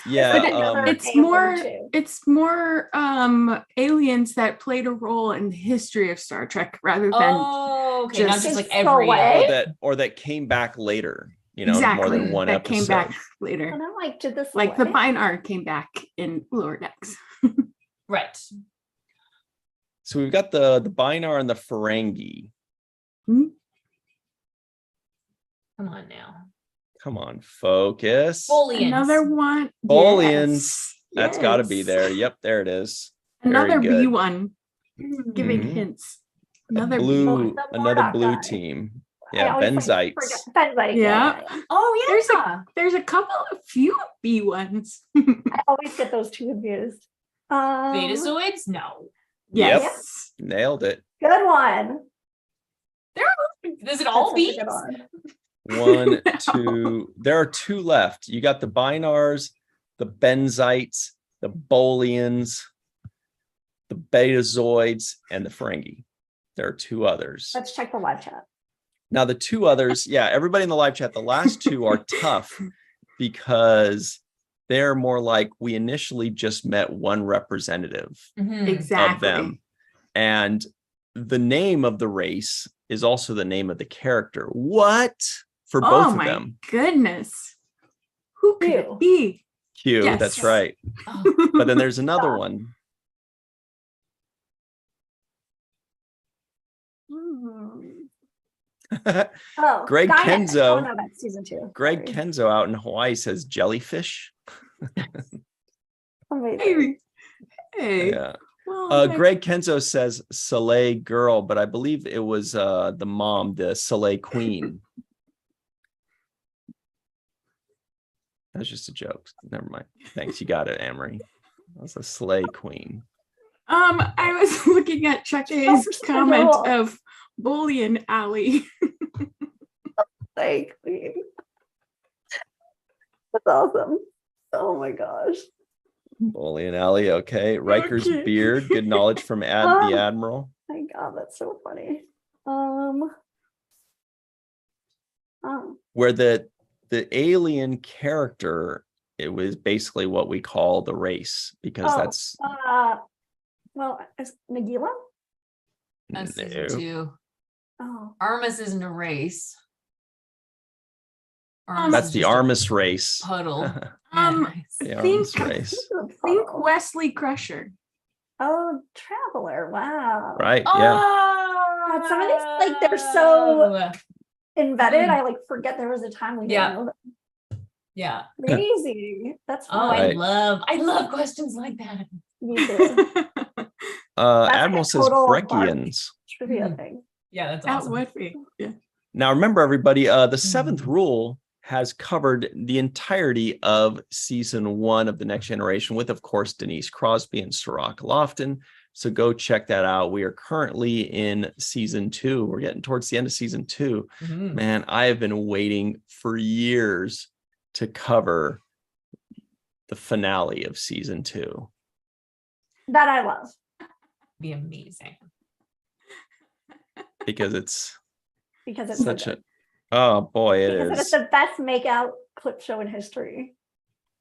S1: Yeah.
S5: It's more aliens that played a role in the history of Star Trek rather than
S2: okay, not just like every
S1: or that came back later.
S5: Exactly,
S1: more than one
S5: that
S1: episode.
S5: came back later.
S4: And I'm like, did this
S5: like the Binar came back in Lower Decks.
S2: Right.
S1: So we've got the Binar and the Ferengi.
S5: Hmm?
S2: Come on now.
S1: Come on, focus.
S2: Bolians.
S5: Another one.
S1: Bolians.
S5: Yes.
S1: That's got to be there. Yep, there it is.
S5: Another
S1: Very good.
S5: B1. Giving hints. Another
S1: blue
S4: guy.
S1: team. Yeah, Benzites.
S4: Benzite.
S5: Yeah.
S2: Oh yeah.
S5: There's a few B1s.
S4: I always get those two confused.
S2: Betazoids? No.
S5: Yes.
S1: Yep. Nailed it.
S4: Good one.
S2: Does it all be?
S1: 1, 2. There are 2 left. You got the Binars, the Benzites, the Bolians, the Betazoids, and the Ferengi. There are 2 others.
S4: Let's check the live chat.
S1: Now, the 2 others, everybody in the live chat, the last 2 are tough because they're more like we initially just met one representative
S5: Exactly.
S1: of them. And the name of the race is also the name of the character. What? For both of them.
S5: Oh my goodness. Who could it be?
S1: Q,
S5: Yes.
S1: that's right. But then there's another one. Greg
S4: Skynet.
S1: Kenzo.
S4: Oh, no, that's season 2.
S1: Greg Kenzo out in Hawaii says jellyfish.
S4: Amazing.
S5: Hey.
S1: Yeah.
S5: Well,
S1: Greg Kenzo says Soleil girl, but I believe it was the mom, the Soleil queen. That's just a joke. Never mind. Thanks. You got it, Amory. That's a Soleil queen.
S5: I was looking at Chucky's comment of Bolian Alley.
S4: Like, that's awesome. Oh my gosh.
S1: Bolian Alley, okay. Riker's beard, good knowledge from the Admiral.
S4: My God, that's so funny.
S1: Where the alien character, it was basically what we call the race, because that's
S4: well, is Nagila?
S2: That's season 2.
S4: Oh,
S2: Armus isn't a race.
S1: that's the Armus race.
S2: Puddle.
S1: The Armus race.
S5: Think Wesley Crusher.
S4: Oh, Traveler. Wow.
S1: Right. Yeah.
S4: God, some of these, like, they're so embedded. I like forget there was a time we didn't know them.
S2: Yeah.
S4: Crazy. That's fun.
S1: Right.
S2: I love questions like that.
S4: Me too.
S1: Admiral says Breckians.
S4: Trivia thing.
S2: Yeah, that's
S5: That
S2: awesome.
S5: would be. Yeah.
S1: Now, remember, everybody, the 7th rule has covered the entirety of season 1 of The Next Generation with, of course, Denise Crosby and Sirach Lofton. So go check that out. We are currently in season 2. We're getting towards the end of season 2. Man, I have been waiting for years to cover the finale of season 2.
S4: That I love.
S2: Be amazing.
S1: Because it's
S4: such
S1: a oh boy, it
S4: because
S1: is.
S4: it's the best makeout clip show in history.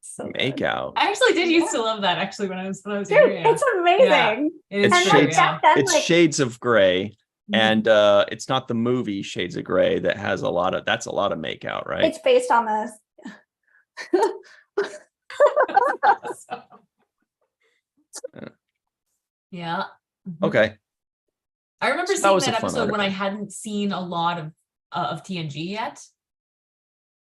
S4: So
S1: Makeout.
S2: I actually did used to love that actually when I was
S4: Dude,
S2: younger.
S4: it's amazing.
S2: Yeah.
S1: It's Shades of Grey. And it's not the movie Shades of Grey that has a lot of makeout, right?
S4: It's based on this.
S2: Yeah.
S1: Okay.
S2: I remember
S1: That
S2: seeing
S1: was a
S2: that
S1: fun
S2: episode when I
S1: article.
S2: hadn't seen a lot of TNG yet.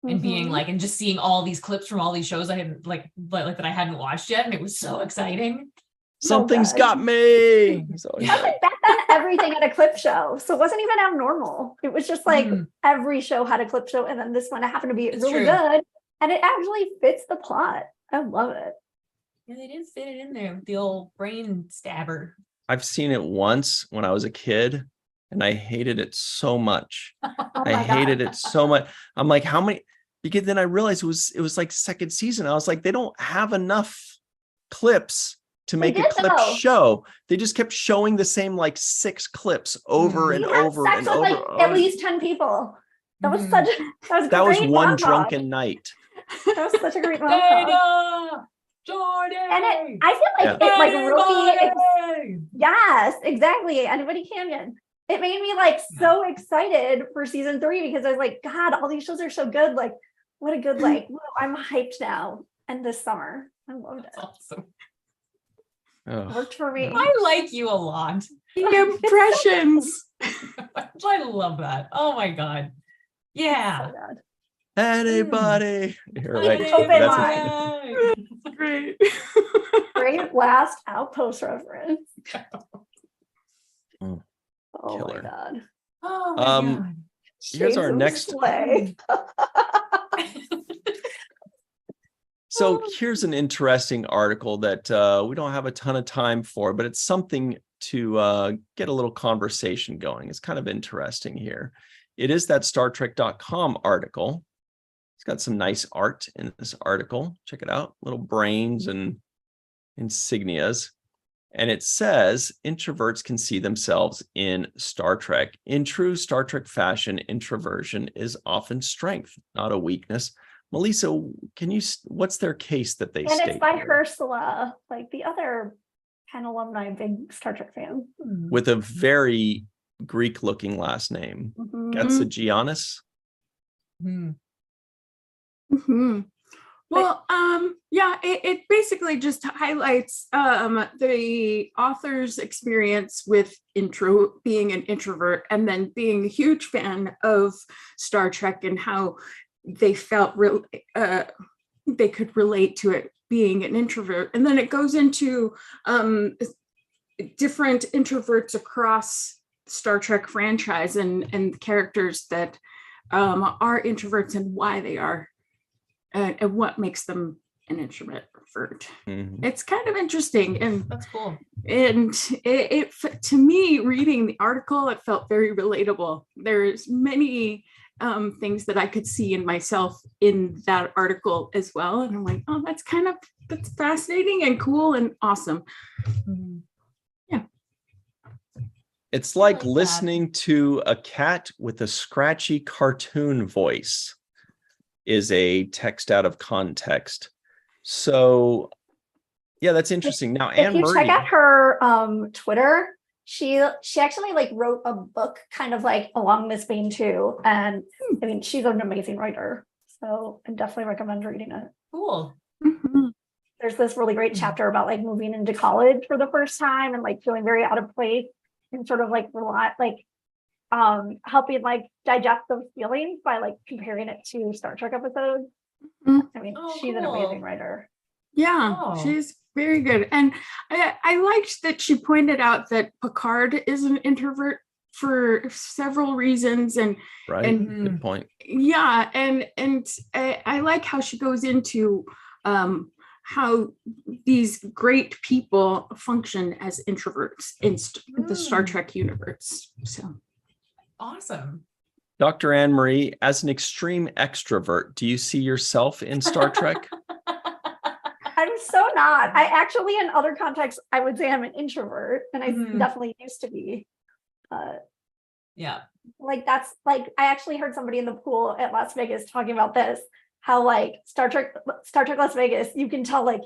S2: And being like, and just seeing all these clips from all these shows I had like that I hadn't watched yet, and it was so exciting.
S1: Something's got me.
S4: Back then, everything had a clip show, so it wasn't even abnormal. It was just like every show had a clip show, and then this one happened to be really good, and it actually fits the plot. I love it.
S2: Yeah, they did fit it in there with the old brain stabber.
S1: I've seen it once when I was a kid, and I hated it so much. I hated it so much. I'm like, how many? because then I realized it was like second season. I was like, they don't have enough clips to make a clip show. They just kept showing the same like 6 clips over and over and over.
S4: Like at least 10 people. That was such that was
S1: one drunken night.
S4: That was such a great montage.
S2: Jordan.
S4: And I feel like it like really yes, exactly. Anybody can. It made me like so excited for season 3 because I was like, God, all these shows are so good. Like, what a good like. Whoa, I'm hyped now. And this summer, I loved it.
S2: Awesome.
S4: Worked for me.
S2: I like you a lot.
S5: The impressions.
S2: I love that. Oh my God. Yeah.
S4: So
S1: Anybody. Right.
S5: That's great.
S4: Great last outpost reference.
S1: Oh,
S4: my God.
S2: Oh my God.
S1: Here's our next
S4: play.
S1: So here's an interesting article that we don't have a ton of time for, but it's something to get a little conversation going. It's kind of interesting here. It is that StarTrek.com article. It's got some nice art in this article. Check it out. Little brains and insignias. And it says, introverts can see themselves in Star Trek. In true Star Trek fashion, introversion is often strength, not a weakness. Melissa, what's their case that they state?
S4: And it's by Ursula, like the other Penn alumni, big Star Trek fan.
S1: With a very Greek-looking last name. Gatsagiannis?
S5: Well, it basically just highlights the author's experience with being an introvert and then being a huge fan of Star Trek and how they felt they could relate to it being an introvert. And then it goes into different introverts across Star Trek franchise and characters that are introverts and why they are. And what makes them an introvert. It's kind of interesting, and
S2: that's cool.
S5: And it to me, reading the article, it felt very relatable. There's many things that I could see in myself in that article as well, and I'm like, oh, that's fascinating and cool and awesome. Yeah,
S1: it's like listening to a cat with a scratchy cartoon voice. Is a text out of context. So yeah, that's interesting. Now,
S4: if you check out her Twitter, she actually like wrote a book kind of like along this vein too. And I mean, she's an amazing writer. So I definitely recommend reading it.
S2: Cool.
S4: There's this really great chapter about like moving into college for the first time and like feeling very out of place and sort of like helping like digest those feelings by like comparing it to Star Trek episodes. I mean, she's an amazing writer.
S5: Yeah, she's very good. And I liked that she pointed out that Picard is an introvert for several reasons. And
S1: good point.
S5: Yeah, and I like how she goes into how these great people function as introverts in the Star Trek universe. So
S2: awesome.
S1: Dr. Anne Marie, as an extreme extrovert, do you see yourself in Star Trek?
S4: I'm so not. I actually, in other contexts, I would say I'm an introvert, and I definitely used to be.
S2: Yeah.
S4: Like that's like I actually heard somebody in the pool at Las Vegas talking about this, how like Star Trek Las Vegas, you can tell like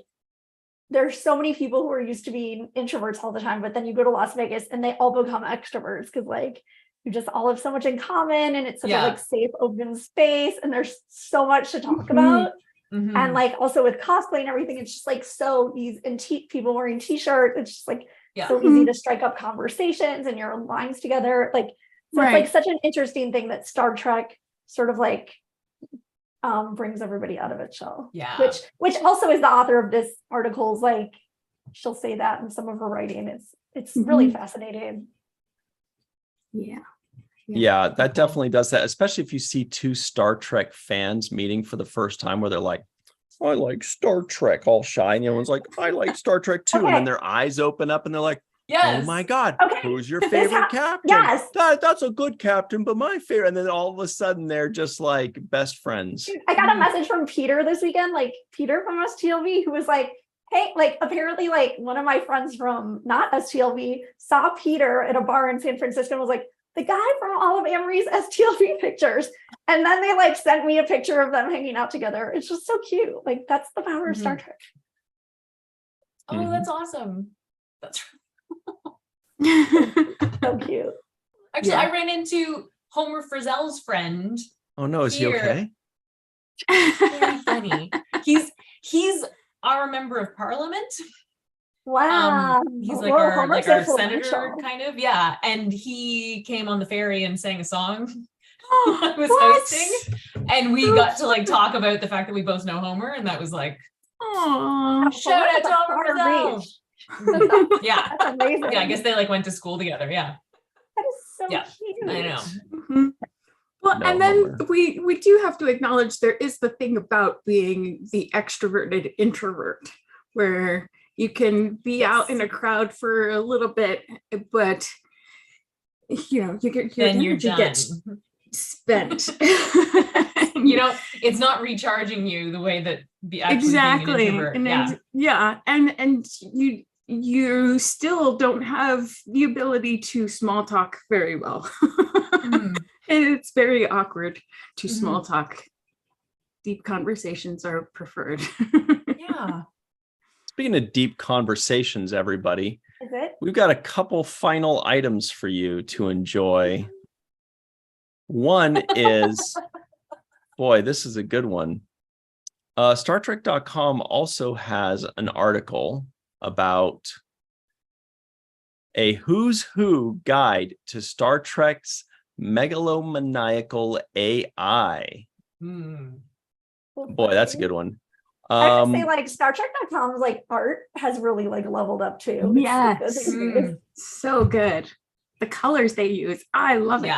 S4: there's so many people who are used to being introverts all the time, but then you go to Las Vegas and they all become extroverts because like you just all have so much in common and it's such a like safe open space and there's so much to talk about. And like also with cosplay and everything, it's just like so these people wearing t-shirts, it's just like so easy to strike up conversations and your lines together. Like so it's like such an interesting thing that Star Trek sort of like brings everybody out of its shell.
S2: Yeah.
S4: Which also is the author of this article's like she'll say that in some of her writing. It's really fascinating.
S1: Yeah, that definitely does that, especially if you see two Star Trek fans meeting for the first time where they're like, I like Star Trek, all shy, and the other one's like, I like Star Trek too. And then their eyes open up and they're like,
S2: Yes.
S1: Oh my God.
S4: Okay.
S1: Who's your favorite captain?
S4: Yes.
S1: That's a good captain, but my favorite. And then all of a sudden they're just like best friends.
S4: I got a message from Peter this weekend, like Peter from STLV, who was like, hey, like apparently like one of my friends from not STLV saw Peter at a bar in San Francisco and was like, the guy from all of Amory's STLV pictures. And then they like sent me a picture of them hanging out together. It's just so cute. Like that's the power of Star Trek.
S2: Oh, that's awesome. That's
S4: so cute.
S2: Actually, I ran into Homer Frizzell's friend.
S1: Oh no, is he okay?
S2: Very funny. He's our member of parliament.
S4: Wow.
S2: He's like our senator, kind of. Yeah. And he came on the ferry and sang a song. I was hosting. And we got to like talk about the fact that we both know Homer, and that was like,
S5: oh,
S2: shout out to Homer Frizzell. Yeah.
S4: That's amazing.
S2: Yeah, I guess they like went to school together. Yeah.
S4: That is so cute.
S2: I know.
S5: Mm-hmm. Well,
S1: No,
S5: and then
S1: Homer.
S5: we do have to acknowledge there is the thing about being the extroverted introvert, where you can be out in a crowd for a little bit, but you know, your energy gets spent.
S2: You know, it's not recharging you the way that
S5: Exactly.
S2: Being an introvert.
S5: And you still don't have the ability to small talk very well. And it's very awkward to small talk. Deep conversations are preferred.
S2: Yeah.
S1: Speaking of deep conversations, everybody,
S4: Is it?
S1: we've got a couple final items for you to enjoy. One is, boy, this is a good one. StarTrek.com also has an article about a who's who guide to Star Trek's megalomaniacal AI. Boy, that's a good one.
S4: I have to say, like, Star Trek.com's like art has really like leveled up too.
S5: Yes. So good. The colors they use, I love it.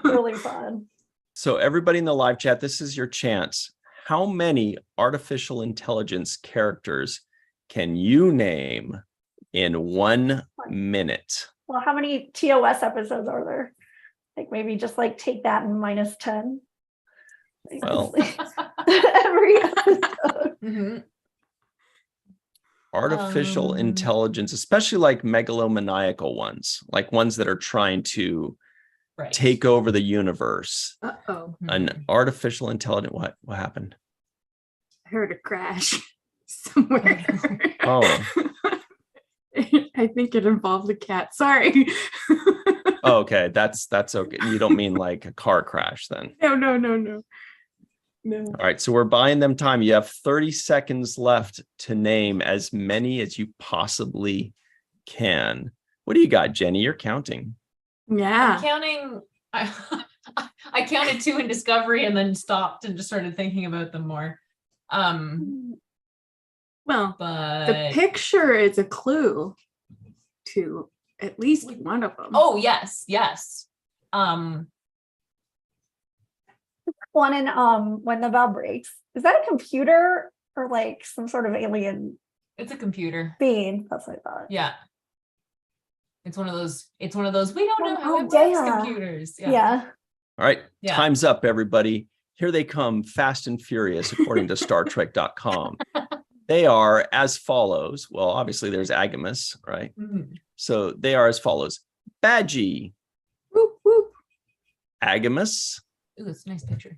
S4: Really fun.
S1: So everybody in the live chat, this is your chance. How many artificial intelligence characters can you name in 1 minute?
S4: Well, how many TOS episodes are there? Like maybe just like take that and minus 10.
S1: Well,
S4: every episode.
S1: Artificial intelligence, especially like megalomaniacal ones, like ones that are trying to take over the universe. An artificial intelligence. What happened?
S5: I heard a crash somewhere.
S1: Oh.
S5: I think it involved a cat. Sorry.
S1: Oh, okay, that's okay. You don't mean like a car crash then?
S5: No.
S1: All right, so we're buying them time. You have 30 seconds left to name as many as you possibly can. What do you got, Jenny? You're counting.
S5: Yeah.
S2: I'm counting. I counted 2 in Discovery and then stopped and just started thinking about them more.
S5: Well,
S2: but
S5: the picture is a clue to at least one of them.
S2: Oh, yes.
S4: One in When the Bell Breaks. Is that a computer or like some sort of alien?
S2: It's a computer
S4: being. That's what I thought.
S2: Yeah. It's one of those. We don't know how it works. Computers.
S4: Yeah.
S1: All right. Yeah. Time's up, everybody. Here they come, fast and furious, according to StarTrek.com. They are as follows. Well, obviously there's Agamus, right? So they are as follows. Badgie.
S5: Whoop, whoop.
S1: Agamus.
S2: Ooh, that's a nice picture.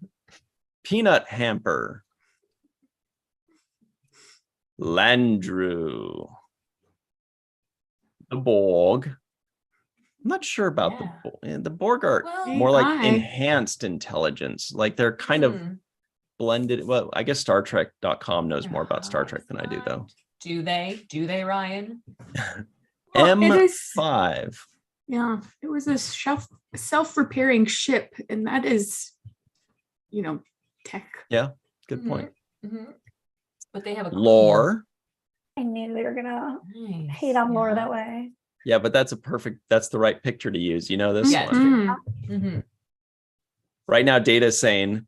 S1: Peanut Hamper. Landru. The Borg. I'm not sure about the Borg are more like enhanced intelligence. Like they're kind of blended. Well, I guess StarTrek.com knows more about Star Trek than I do, though.
S2: Do they, Ryan?
S1: M5.
S5: Yeah, it was a self-repairing ship, and that is, tech.
S1: Yeah, good point.
S2: But they have a
S1: lore.
S4: I knew they were gonna hate on lore that way.
S1: Yeah, but that's the right picture to use. You know this one. Right now, Data is saying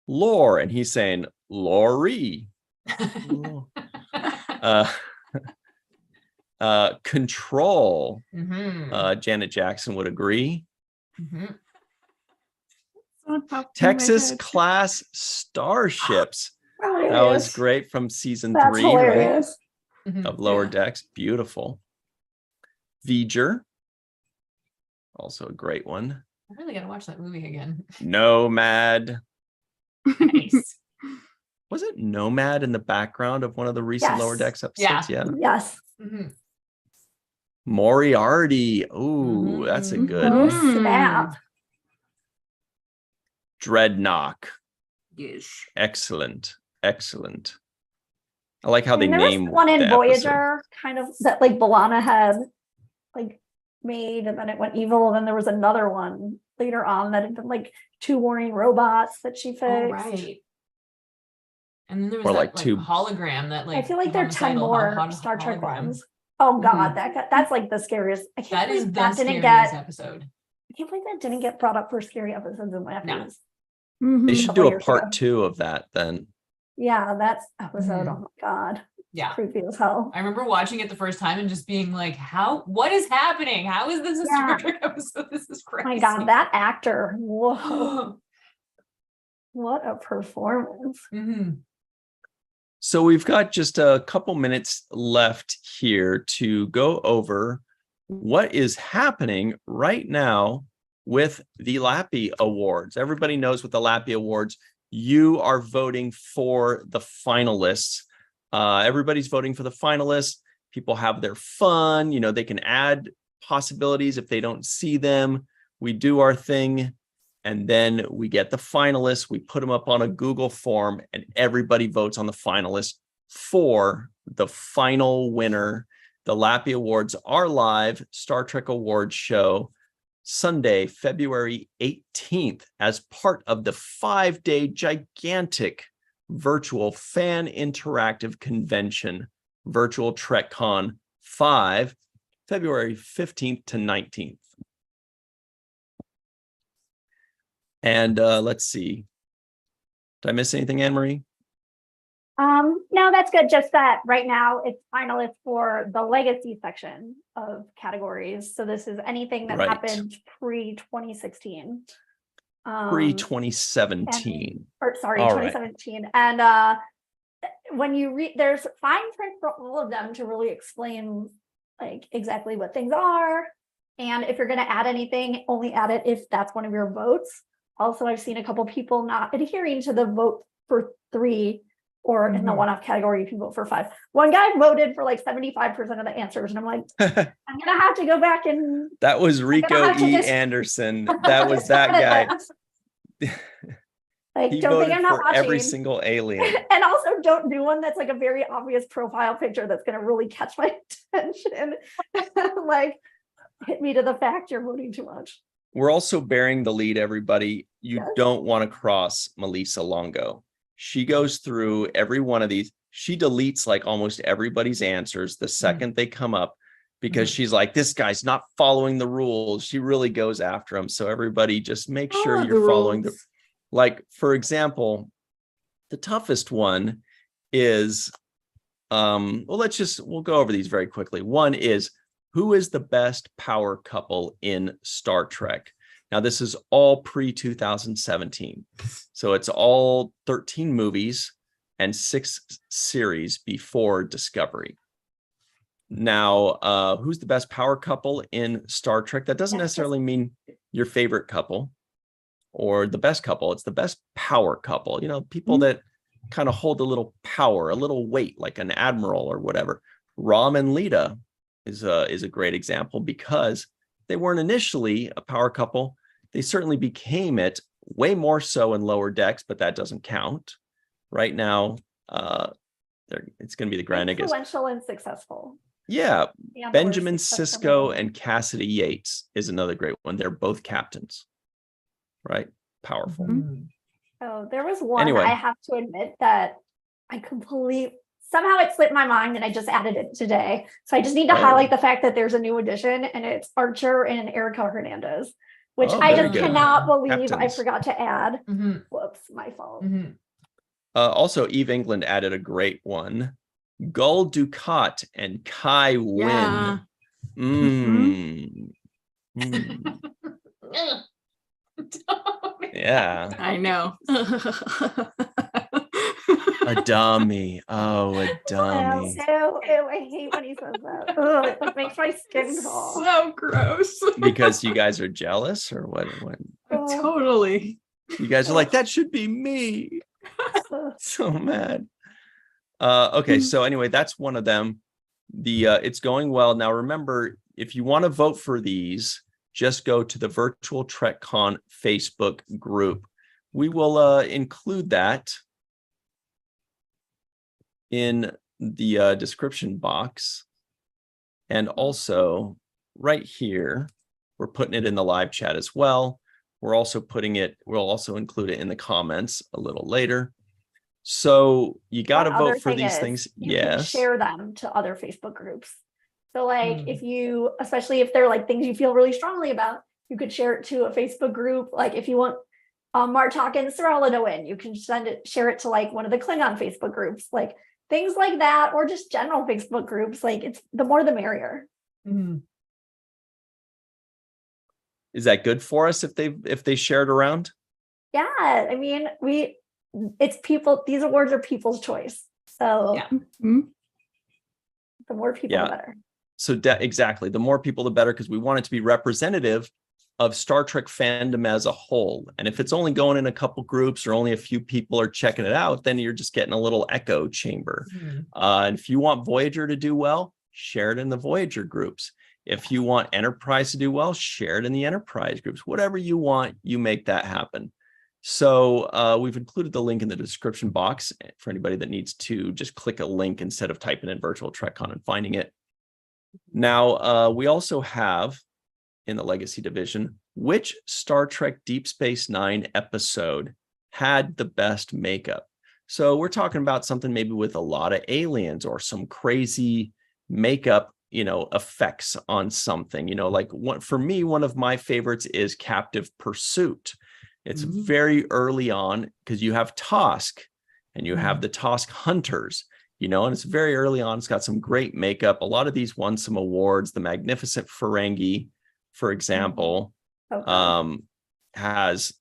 S1: lore, and he's saying Lori. Control. Janet Jackson would agree. Texas class starships. That was great from season 3,
S4: hilarious.
S1: right? Of Lower Decks. Beautiful. V'ger. Also a great one.
S2: I really gotta watch that movie again.
S1: Nomad.
S2: Nice.
S1: Was it Nomad in the background of one of the recent Lower Decks episodes? Yeah.
S4: Yes.
S1: Moriarty. Ooh, that's a good one.
S4: Snap.
S1: Dreadnought.
S5: Yes.
S1: Excellent. Excellent. I like how they
S4: there
S1: name
S4: was one in
S1: the
S4: Voyager, kind of that like B'Elanna had like made, and then it went evil. And then there was another one later on that had been like 2 warring robots that she fixed.
S2: Oh, right. And then there was
S1: Or
S2: that,
S1: like 2
S2: hologram that
S4: I feel like there are 10 more Star Trek
S2: hologram.
S4: ones. Oh God, that's like the scariest. I can't
S2: That is
S4: believe
S2: the
S4: that didn't
S2: scariest
S4: get.
S2: episode.
S4: I can't believe that didn't get brought up for scary episodes in my
S2: No.
S1: They should do
S4: couple
S1: a
S4: years
S1: part
S4: ago.
S1: 2 of that then.
S4: Yeah, that's episode. Oh my God.
S2: Yeah.
S4: Creepy as hell.
S2: I remember watching it the first time and just being like, what is happening? How is this a Star Trek episode? This is crazy.
S4: Oh my God, that actor. Whoa. What a performance.
S1: So we've got just a couple minutes left here to go over what is happening right now with the Lappy Awards. Everybody knows with the Lappy Awards, you are voting for the finalists. Everybody's voting for the finalists. People have their fun. You know, they can add possibilities if they don't see them. We do our thing. And then we get the finalists. We put them up on a Google form and everybody votes on the finalists for the final winner. The Lappy Awards are live Star Trek Awards show Sunday, February 18th, as part of the 5-day gigantic virtual fan interactive convention, Virtual TrekCon 5, February 15th to 19th. And let's see. Did I miss anything, Anne-Marie?
S4: No, that's good. Just that right now it's finalists for the legacy section of categories. So this is anything that happened pre-2016.
S1: Pre-2017.
S4: Or sorry, 2017. And when you read, there's fine print for all of them to really explain like exactly what things are. And if you're going to add anything, only add it if that's one of your votes. Also, I've seen a couple people not adhering to the vote for 3, or in the one-off category, you can vote for 5. One guy voted for like 75% of the answers, and I'm like, I'm gonna have to go back and.
S1: That was Rico E. Anderson. That was that guy.
S4: Like,
S1: he
S4: don't
S1: voted
S4: think I'm not
S1: for
S4: watching.
S1: every single alien.
S4: And also, don't do one that's like a very obvious profile picture that's gonna really catch my attention. Like, hit me to the fact you're voting too much.
S1: We're also bearing the lead, everybody. You don't want to cross Melissa Longo. She goes through every one of these. She deletes like almost everybody's answers the second they come up, because she's like, this guy's not following the rules. She really goes after him. So everybody just make sure you're following the, like, for example, the toughest one is, we'll go over these very quickly. One is, who is the best power couple in Star Trek? Now, this is all pre-2017. So it's all 13 movies and 6 series before Discovery. Now, who's the best power couple in Star Trek? That doesn't necessarily mean your favorite couple or the best couple. It's the best power couple. You know, people that kind of hold a little power, a little weight, like an admiral or whatever. Rom and Lita is a great example, because they weren't initially a power couple. They certainly became it way more so in Lower Decks, but that doesn't count. Right now, it's going to be the Grand Nagus.
S4: Influential and successful.
S1: Yeah.
S4: And
S1: Benjamin Sisko and Cassidy Yates is another great one. They're both captains, right? Powerful.
S4: Oh, there was one,
S1: Anyway.
S4: I have to admit that I somehow it slipped my mind and I just added it today. So I just need to highlight the fact that there's a new addition, and it's Archer and Erica Hernandez, which I just cannot believe I forgot to add. Whoops, my fault.
S1: Also, Eve England added a great one. Gul Dukat and Kai Wynn. Yeah.
S5: I know.
S1: A dummy. Oh, a dummy.
S4: Ew, I hate when he says that. Ugh, it makes my skin crawl.
S5: So gross.
S1: Because you guys are jealous or what?
S5: Totally.
S1: You guys are like, that should be me. So mad. Okay, so anyway, that's one of them. It's going well. Now remember, if you want to vote for these, just go to the Virtual TrekCon Facebook group. We will include that in the description box. And also right here, we're putting it in the live chat as well. We'll also include it in the comments a little later. So you got to vote for these things.
S4: You can share them to other Facebook groups. So like if you, especially if they're like things you feel really strongly about, you could share it to a Facebook group. Like if you want Martok and Sorella to win, you can share it to like one of the Klingon Facebook groups, like things like that, or just general Facebook groups. Like it's the more the merrier.
S1: Is that good for us if they share it around?
S4: Yeah, I mean, it's people. These awards are people's choice. So the more people, the better.
S1: So exactly, the more people, the better, because we want it to be representative of Star Trek fandom as a whole. And if it's only going in a couple groups or only a few people are checking it out, then you're just getting a little echo chamber. And if you want Voyager to do well, share it in the Voyager groups. If you want Enterprise to do well, share it in the Enterprise groups. Whatever you want, you make that happen. So we've included the link in the description box for anybody that needs to just click a link instead of typing in Virtual TrekCon and finding it. Now, we also have in the Legacy division, which Star Trek Deep Space Nine episode had the best makeup? So we're talking about something maybe with a lot of aliens or some crazy makeup, effects on something, like for me, one of my favorites is Captive Pursuit. It's very early on because you have Tosk and you have the Tosk Hunters, and it's very early on. It's got some great makeup. A lot of these won some awards. The Magnificent Ferengi, for example, has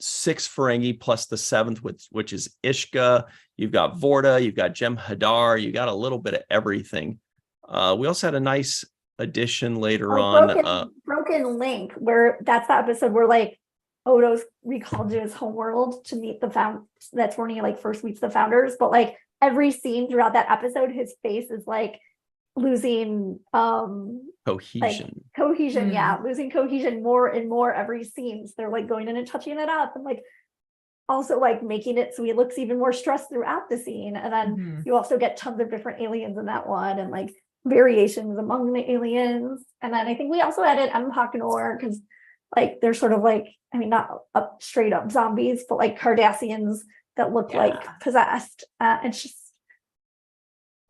S1: 6 Ferengi plus the 7th, which is Ishka. You've got Vorta, you've got Jem'Hadar, you got a little bit of everything. We also had a nice addition later on.
S4: Broken Link, where that's the episode where like Odo's recalled to his homeworld to meet the that's when he like first meets the founders. But like every scene throughout that episode, his face is like losing
S1: cohesion.
S4: Losing cohesion more and more every scene. So they're like going in and touching it up and like also like making it so he looks even more stressed throughout the scene. And then you also get tons of different aliens in that one and like variations among the aliens. And then I think we also added Empok Nor because like they're sort of like, I mean, not up straight up zombies, but like Cardassians that look like possessed. It's just,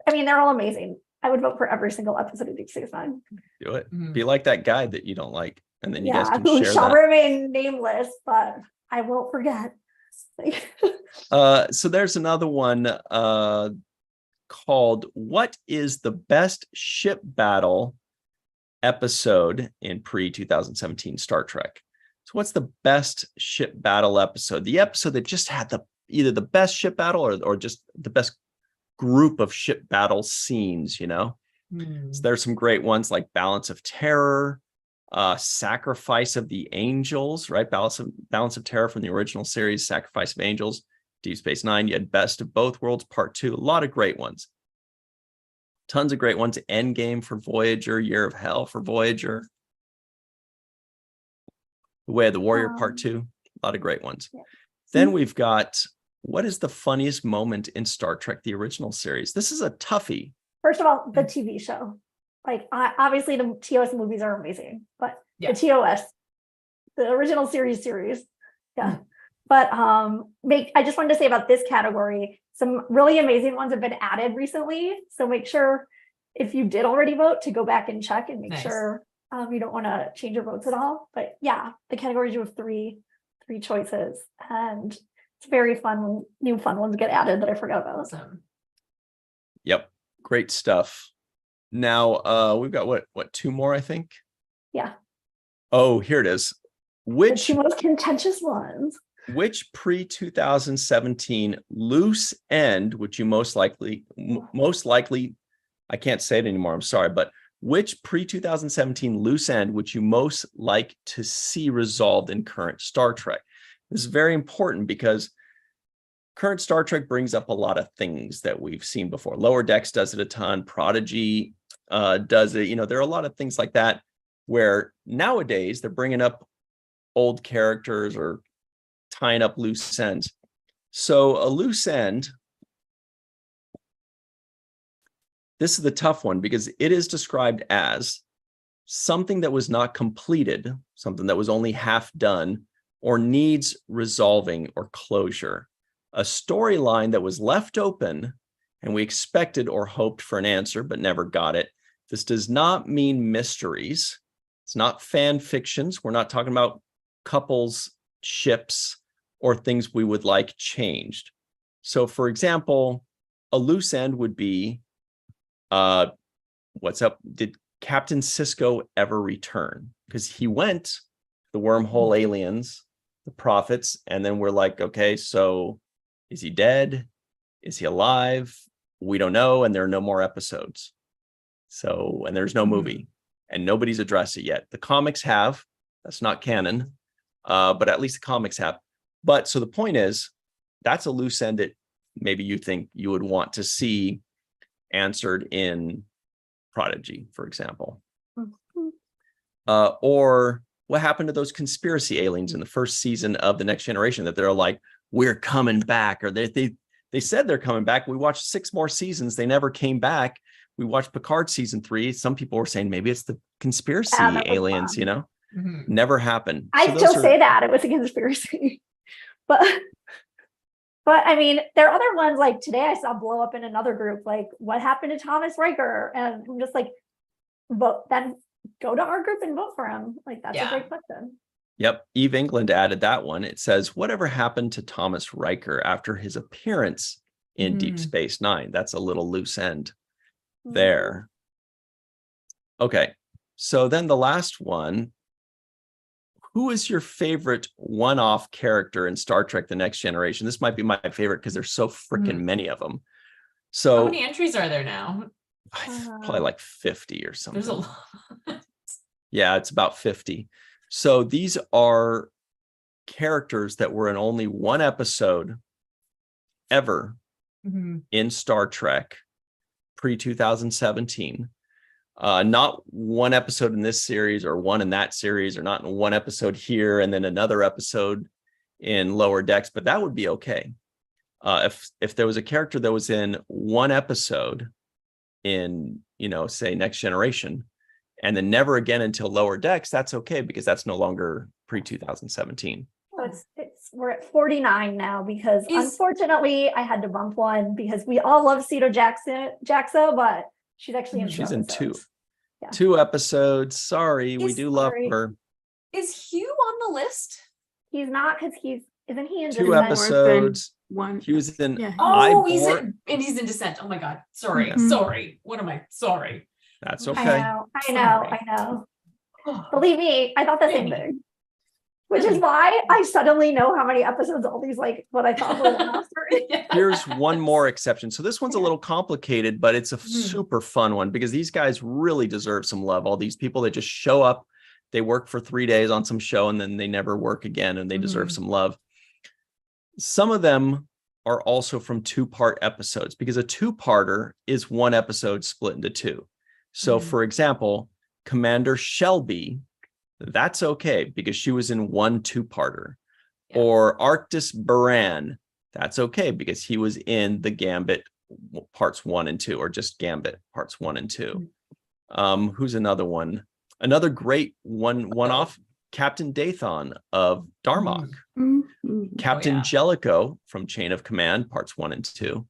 S4: I mean, they're all amazing. I would vote for every single episode of Deep Space Nine.
S1: Do it. Be like that guy that you don't like, and then you guys can
S4: who
S1: share
S4: shall
S1: that.
S4: Remain nameless, but I won't forget.
S1: So there's another one called "What is the best ship battle episode in pre-2017 Star Trek?" So what's the best ship battle episode? The episode that just had either the best ship battle or just the best group of ship battle scenes, So there's some great ones like Balance of Terror, Sacrifice of the Angels, right? Balance of Terror from the original series, Sacrifice of Angels, Deep Space Nine. You had Best of Both Worlds Part 2. A lot of great ones. Tons of great ones. Endgame for Voyager, Year of Hell for Voyager. The Way of the Warrior Part 2. A lot of great ones. Then we've got, what is the funniest moment in Star Trek, the original series? This is a toughie.
S4: First of all, the TV show. Like, obviously the TOS movies are amazing, but the TOS, the original series. But I just wanted to say about this category, some really amazing ones have been added recently. So make sure if you did already vote to go back and check and make sure you don't want to change your votes at all. But yeah, the categories, you have three choices, and it's very fun when new fun ones get added that I forgot about.
S1: Yep. Great stuff. Now we've got what 2 more, I think.
S4: Yeah.
S1: Oh, here it is.
S4: The 2 most contentious ones.
S1: Which pre-2017 loose end would you most likely, I can't say it anymore, I'm sorry, but which pre-2017 loose end would you most like to see resolved in current Star Trek? This is very important because current Star Trek brings up a lot of things that we've seen before. Lower Decks does it a ton. Prodigy does it. There are a lot of things like that where nowadays they're bringing up old characters or tying up loose ends. So a loose end, this is the tough one because it is described as something that was not completed, something that was only half done, or needs resolving or closure. A storyline that was left open and we expected or hoped for an answer but never got it. This does not mean mysteries. It's not fan fictions. We're not talking about couples, ships, or things we would like changed. So for example, a loose end would be, what's up? Did Captain Sisko ever return? Because he went, the wormhole aliens, the prophets, and then we're like, okay, so is he dead? Is he alive? We don't know, and there are no more episodes. So, and there's no movie, and nobody's addressed it yet. The comics have, that's not canon, but at least the comics have. But so the point is, that's a loose end that maybe you think you would want to see answered in Prodigy, for example. Or what happened to those conspiracy aliens in the first season of The Next Generation that they're like, we're coming back, or they said they're coming back. We watched 6 more seasons. They never came back. We watched Picard season 3. Some people were saying maybe it's the conspiracy aliens, never happened.
S4: I still say that it was a conspiracy. But I mean, there are other ones like today I saw blow up in another group, like what happened to Thomas Riker? And I'm just like, vote, then go to our group and vote for him. Like, that's a great question.
S1: Yep. Eve England added that one. It says, whatever happened to Thomas Riker after his appearance in Deep Space Nine? That's a little loose end there. Okay. So then the last one, who is your favorite one-off character in Star Trek The Next Generation? This might be my favorite because there's so freaking many of them. So
S2: how many entries are there now?
S1: Probably like 50 or something.
S2: There's a lot.
S1: Yeah, it's about 50. So these are characters that were in only one episode ever in Star Trek pre-2017. Not one episode in this series or one in that series, or not in one episode here and then another episode in Lower Decks, but that would be okay. If there was a character that was in one episode in, say Next Generation, and then never again until Lower Decks, that's okay because that's no longer pre-2017.
S4: So we're at 49 now because unfortunately I had to bump one because we all love Cito Jaxa, but she's actually in
S1: she's in two.
S4: Yeah.
S1: 2 episodes. Sorry, we do love her.
S2: Is Hugh on the list?
S4: He's not because isn't he in
S1: 2 episodes?
S5: One.
S1: He was in.
S5: Yeah.
S2: Oh, he's in Descent. Oh my God. Sorry. Sorry. What am I? Sorry.
S1: That's okay.
S4: I know. Believe me, I thought the same thing. Which is why I suddenly know how many episodes all these, like, what I thought were last.
S1: Here's one more exception. So this one's a little complicated, but it's a super fun one because these guys really deserve some love. All these people that just show up, they work for 3 days on some show and then they never work again, and they deserve some love. Some of them are also from 2-part episodes because a 2-parter is 1 episode split into 2. So for example, Commander Shelby, that's okay because she was in 1 2-parter. Or Arctis Baran, that's okay because he was in the Gambit parts 1 and 2, or just Gambit parts 1 and 2. Who's another one? Another great one-off, Captain Dathon of Darmok. Captain Jellicoe from Chain of Command parts 1 and 2.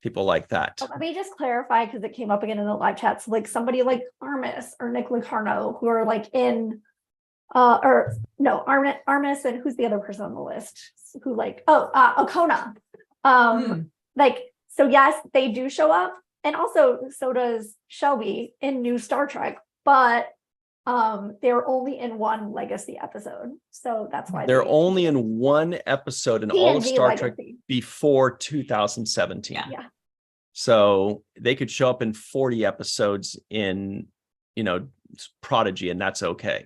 S1: People like that.
S4: Let me just clarify because it came up again in the live chats. Like somebody like Armis or Nick Lucarno who are like in Armis, and who's the other person on the list who Okona. Like, so yes, they do show up, and also so does Shelby in New Star Trek, but they're only in one legacy episode. So that's why
S1: they're only in one episode in all of
S4: TNG
S1: Star
S4: legacy.
S1: Trek before 2017.
S4: Yeah.
S1: So they could show up in 40 episodes in, Prodigy, and that's okay.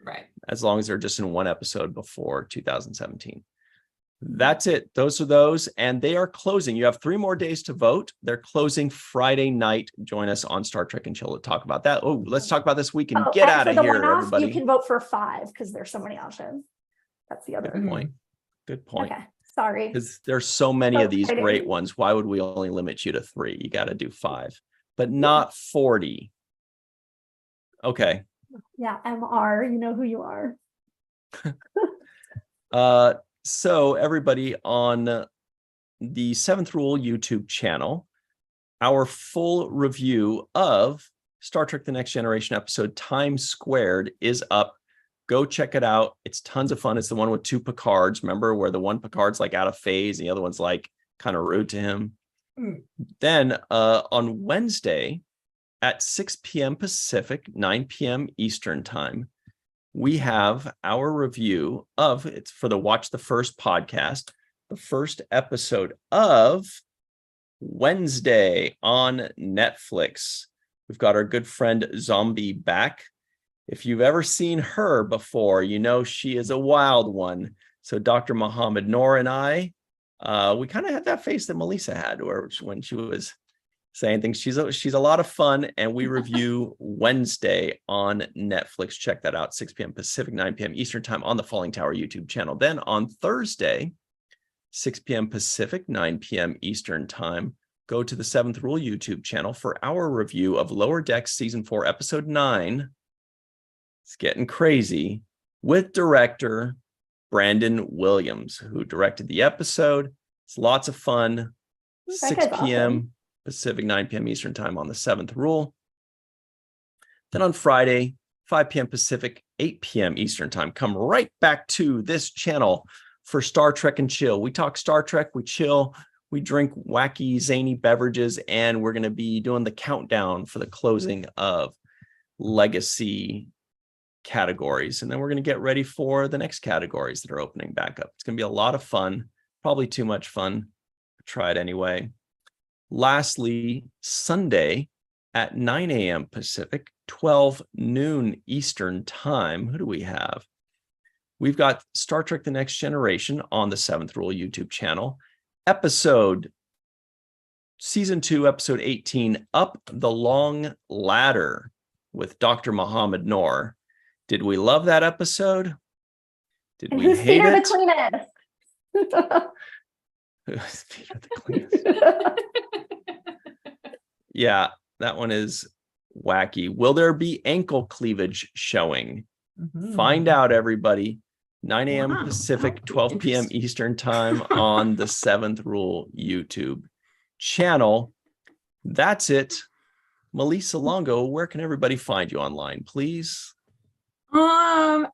S2: Right.
S1: As long as they're just in one episode before 2017. That's it. Those are those. And they are closing. You have 3 more days to vote. They're closing Friday night. Join us on Star Trek and Chill to talk about that. Oh, let's talk about this week and get out of here, everybody.
S4: You can vote for 5 because there's so many options. That's the other
S1: point. Good point.
S4: Okay. Sorry.
S1: Because there's so many of these great ones. Why would we only limit you to 3? You got to do 5, but not 40. Okay.
S4: Yeah, MR, you know who you are.
S1: So everybody on the 7th Rule YouTube channel, our full review of Star Trek The Next Generation episode Time Squared is up. Go check it out. It's tons of fun. It's the one with 2 Picards. Remember where the one Picard's like out of phase and the other one's like kind of rude to him. Then on Wednesday at 6 p.m. Pacific, 9 p.m. Eastern time, we have our review of, it's for the Watch the First podcast, the first episode of Wednesday on Netflix. We've got our good friend Zombie back. If you've ever seen her before, you know she is a wild one. So Dr. Muhammad Noor and I, we kind of had that face that Melissa had when she was saying things. She's a lot of fun, and we review Wednesday on Netflix. Check that out, 6 p.m. Pacific, 9 p.m. Eastern time on the Falling Tower YouTube channel. Then on Thursday, 6 p.m. Pacific, 9 p.m. Eastern time, go to the 7th Rule YouTube channel for our review of Lower Decks Season 4, Episode 9. It's getting crazy, with director Brandon Williams, who directed the episode. It's lots of fun. 6 p.m. Awesome. Pacific, 9 p.m. Eastern time on the 7th Rule. Then on Friday, 5 p.m. Pacific, 8 p.m. Eastern time, come right back to this channel for Star Trek and Chill. We talk Star Trek, we chill, we drink wacky, zany beverages, and we're going to be doing the countdown for the closing of legacy categories. And then we're going to get ready for the next categories that are opening back up. It's going to be a lot of fun, probably too much fun. Try it anyway. Lastly, Sunday at 9 a.m. Pacific, 12 noon Eastern time. Who do we have? We've got Star Trek The Next Generation on the 7th Rule YouTube channel. Season 2, Episode 18, Up the Long Ladder with Dr. Muhammad Noor. Did we love that episode? Did we hate it?
S4: Whose feet are the cleanest?
S1: Whose feet are the cleanest? Yeah, that one is wacky. Will there be ankle cleavage showing? Find out, everybody. 9 a.m. Pacific, 12 p.m. Eastern time on the 7th Rule YouTube channel. That's it. Melissa Longo, where can everybody find you online, please?
S5: On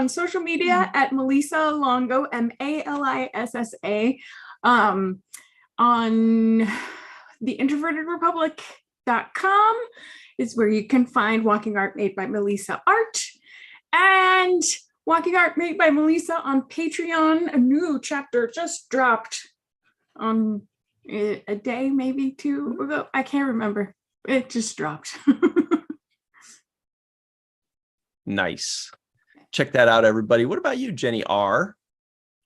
S5: social media at Melissa Longo, Malissa. On the introvertedrepublic.com is where you can find Walking Art Made by Melissa Art, and Walking Art Made by Melissa on Patreon. A new chapter just dropped on a day, maybe 2 ago. I can't remember. It just dropped.
S1: Nice. Check that out, everybody. What about you, Jenny R.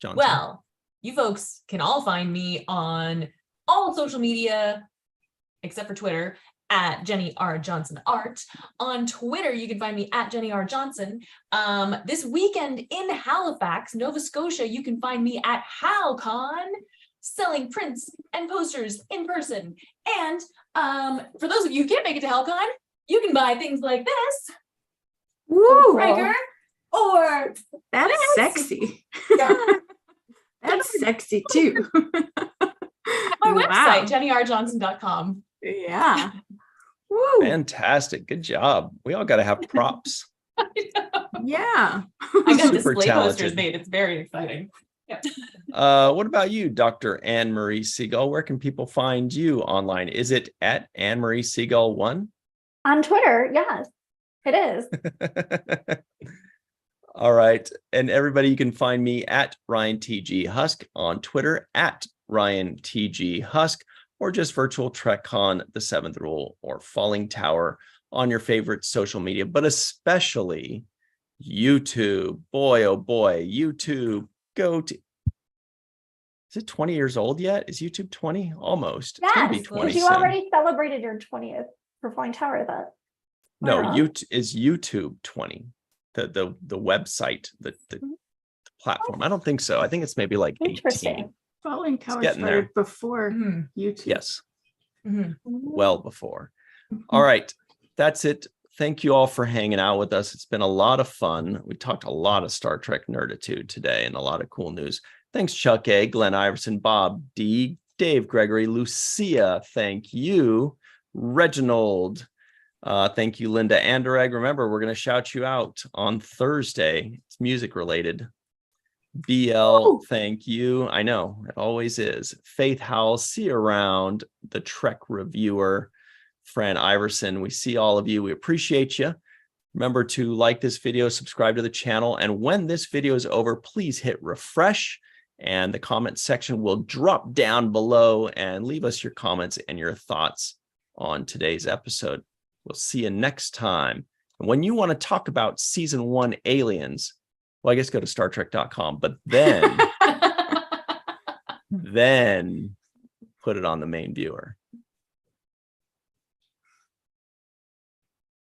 S1: Johnson?
S2: Well, you folks can all find me on all social media, except for Twitter, at Jenny R. Johnson Art. On Twitter, you can find me at Jenny R. Johnson. This weekend in Halifax, Nova Scotia, you can find me at HalCon, selling prints and posters in person. And for those of you who can't make it to HalCon, you can buy things like this.
S5: Woo!
S2: Riker, or
S5: that's sexy. That's sexy too.
S2: My website, jennyrjohnson.com.
S5: Yeah. Woo.
S1: Fantastic. Good job. We all got to have props.
S5: Yeah.
S2: I got
S1: Super
S2: display
S1: talented.
S2: posters made. It's very exciting.
S1: What about you, Dr. Anne Marie Siegel? Where can people find you online? Is it at Anne Marie Siegel 1?
S4: On Twitter, yes, it is.
S1: All right. And everybody, you can find me at Ryan TG Husk on Twitter, at Ryan TG Husk, or just Virtual TrekCon, The Seventh Rule, or Falling Tower on your favorite social media, but especially YouTube. Boy, oh boy, YouTube. Go to. Is it 20 years old yet? Is YouTube 20? Almost.
S4: Yes,
S1: it's gonna be 20
S4: because you
S1: soon.
S4: already celebrated your 20th for Falling Tower. That
S1: no, is YouTube 20? The website, the platform. I don't think so. I think it's maybe like 18.
S5: Falling Tower started before YouTube.
S1: Yes. Well before. All right. That's it. Thank you all for hanging out with us. It's been a lot of fun. We talked a lot of Star Trek nerditude today and a lot of cool news. Thanks, Chuck A, Glenn Iverson, Bob D, Dave Gregory, Lucia. Thank you, Reginald. Thank you, Linda Anderegg. Remember, we're going to shout you out on Thursday. It's music related. BL, thank you. I know, it always is. Faith Howell, see you around. The Trek reviewer, Fran Iverson. We see all of you. We appreciate you. Remember to like this video, subscribe to the channel. And when this video is over, please hit refresh. And the comment section will drop down below and leave us your comments and your thoughts on today's episode. We'll see you next time. And when you want to talk about season 1 aliens, well, I guess go to StarTrek.com, but then put it on the main viewer.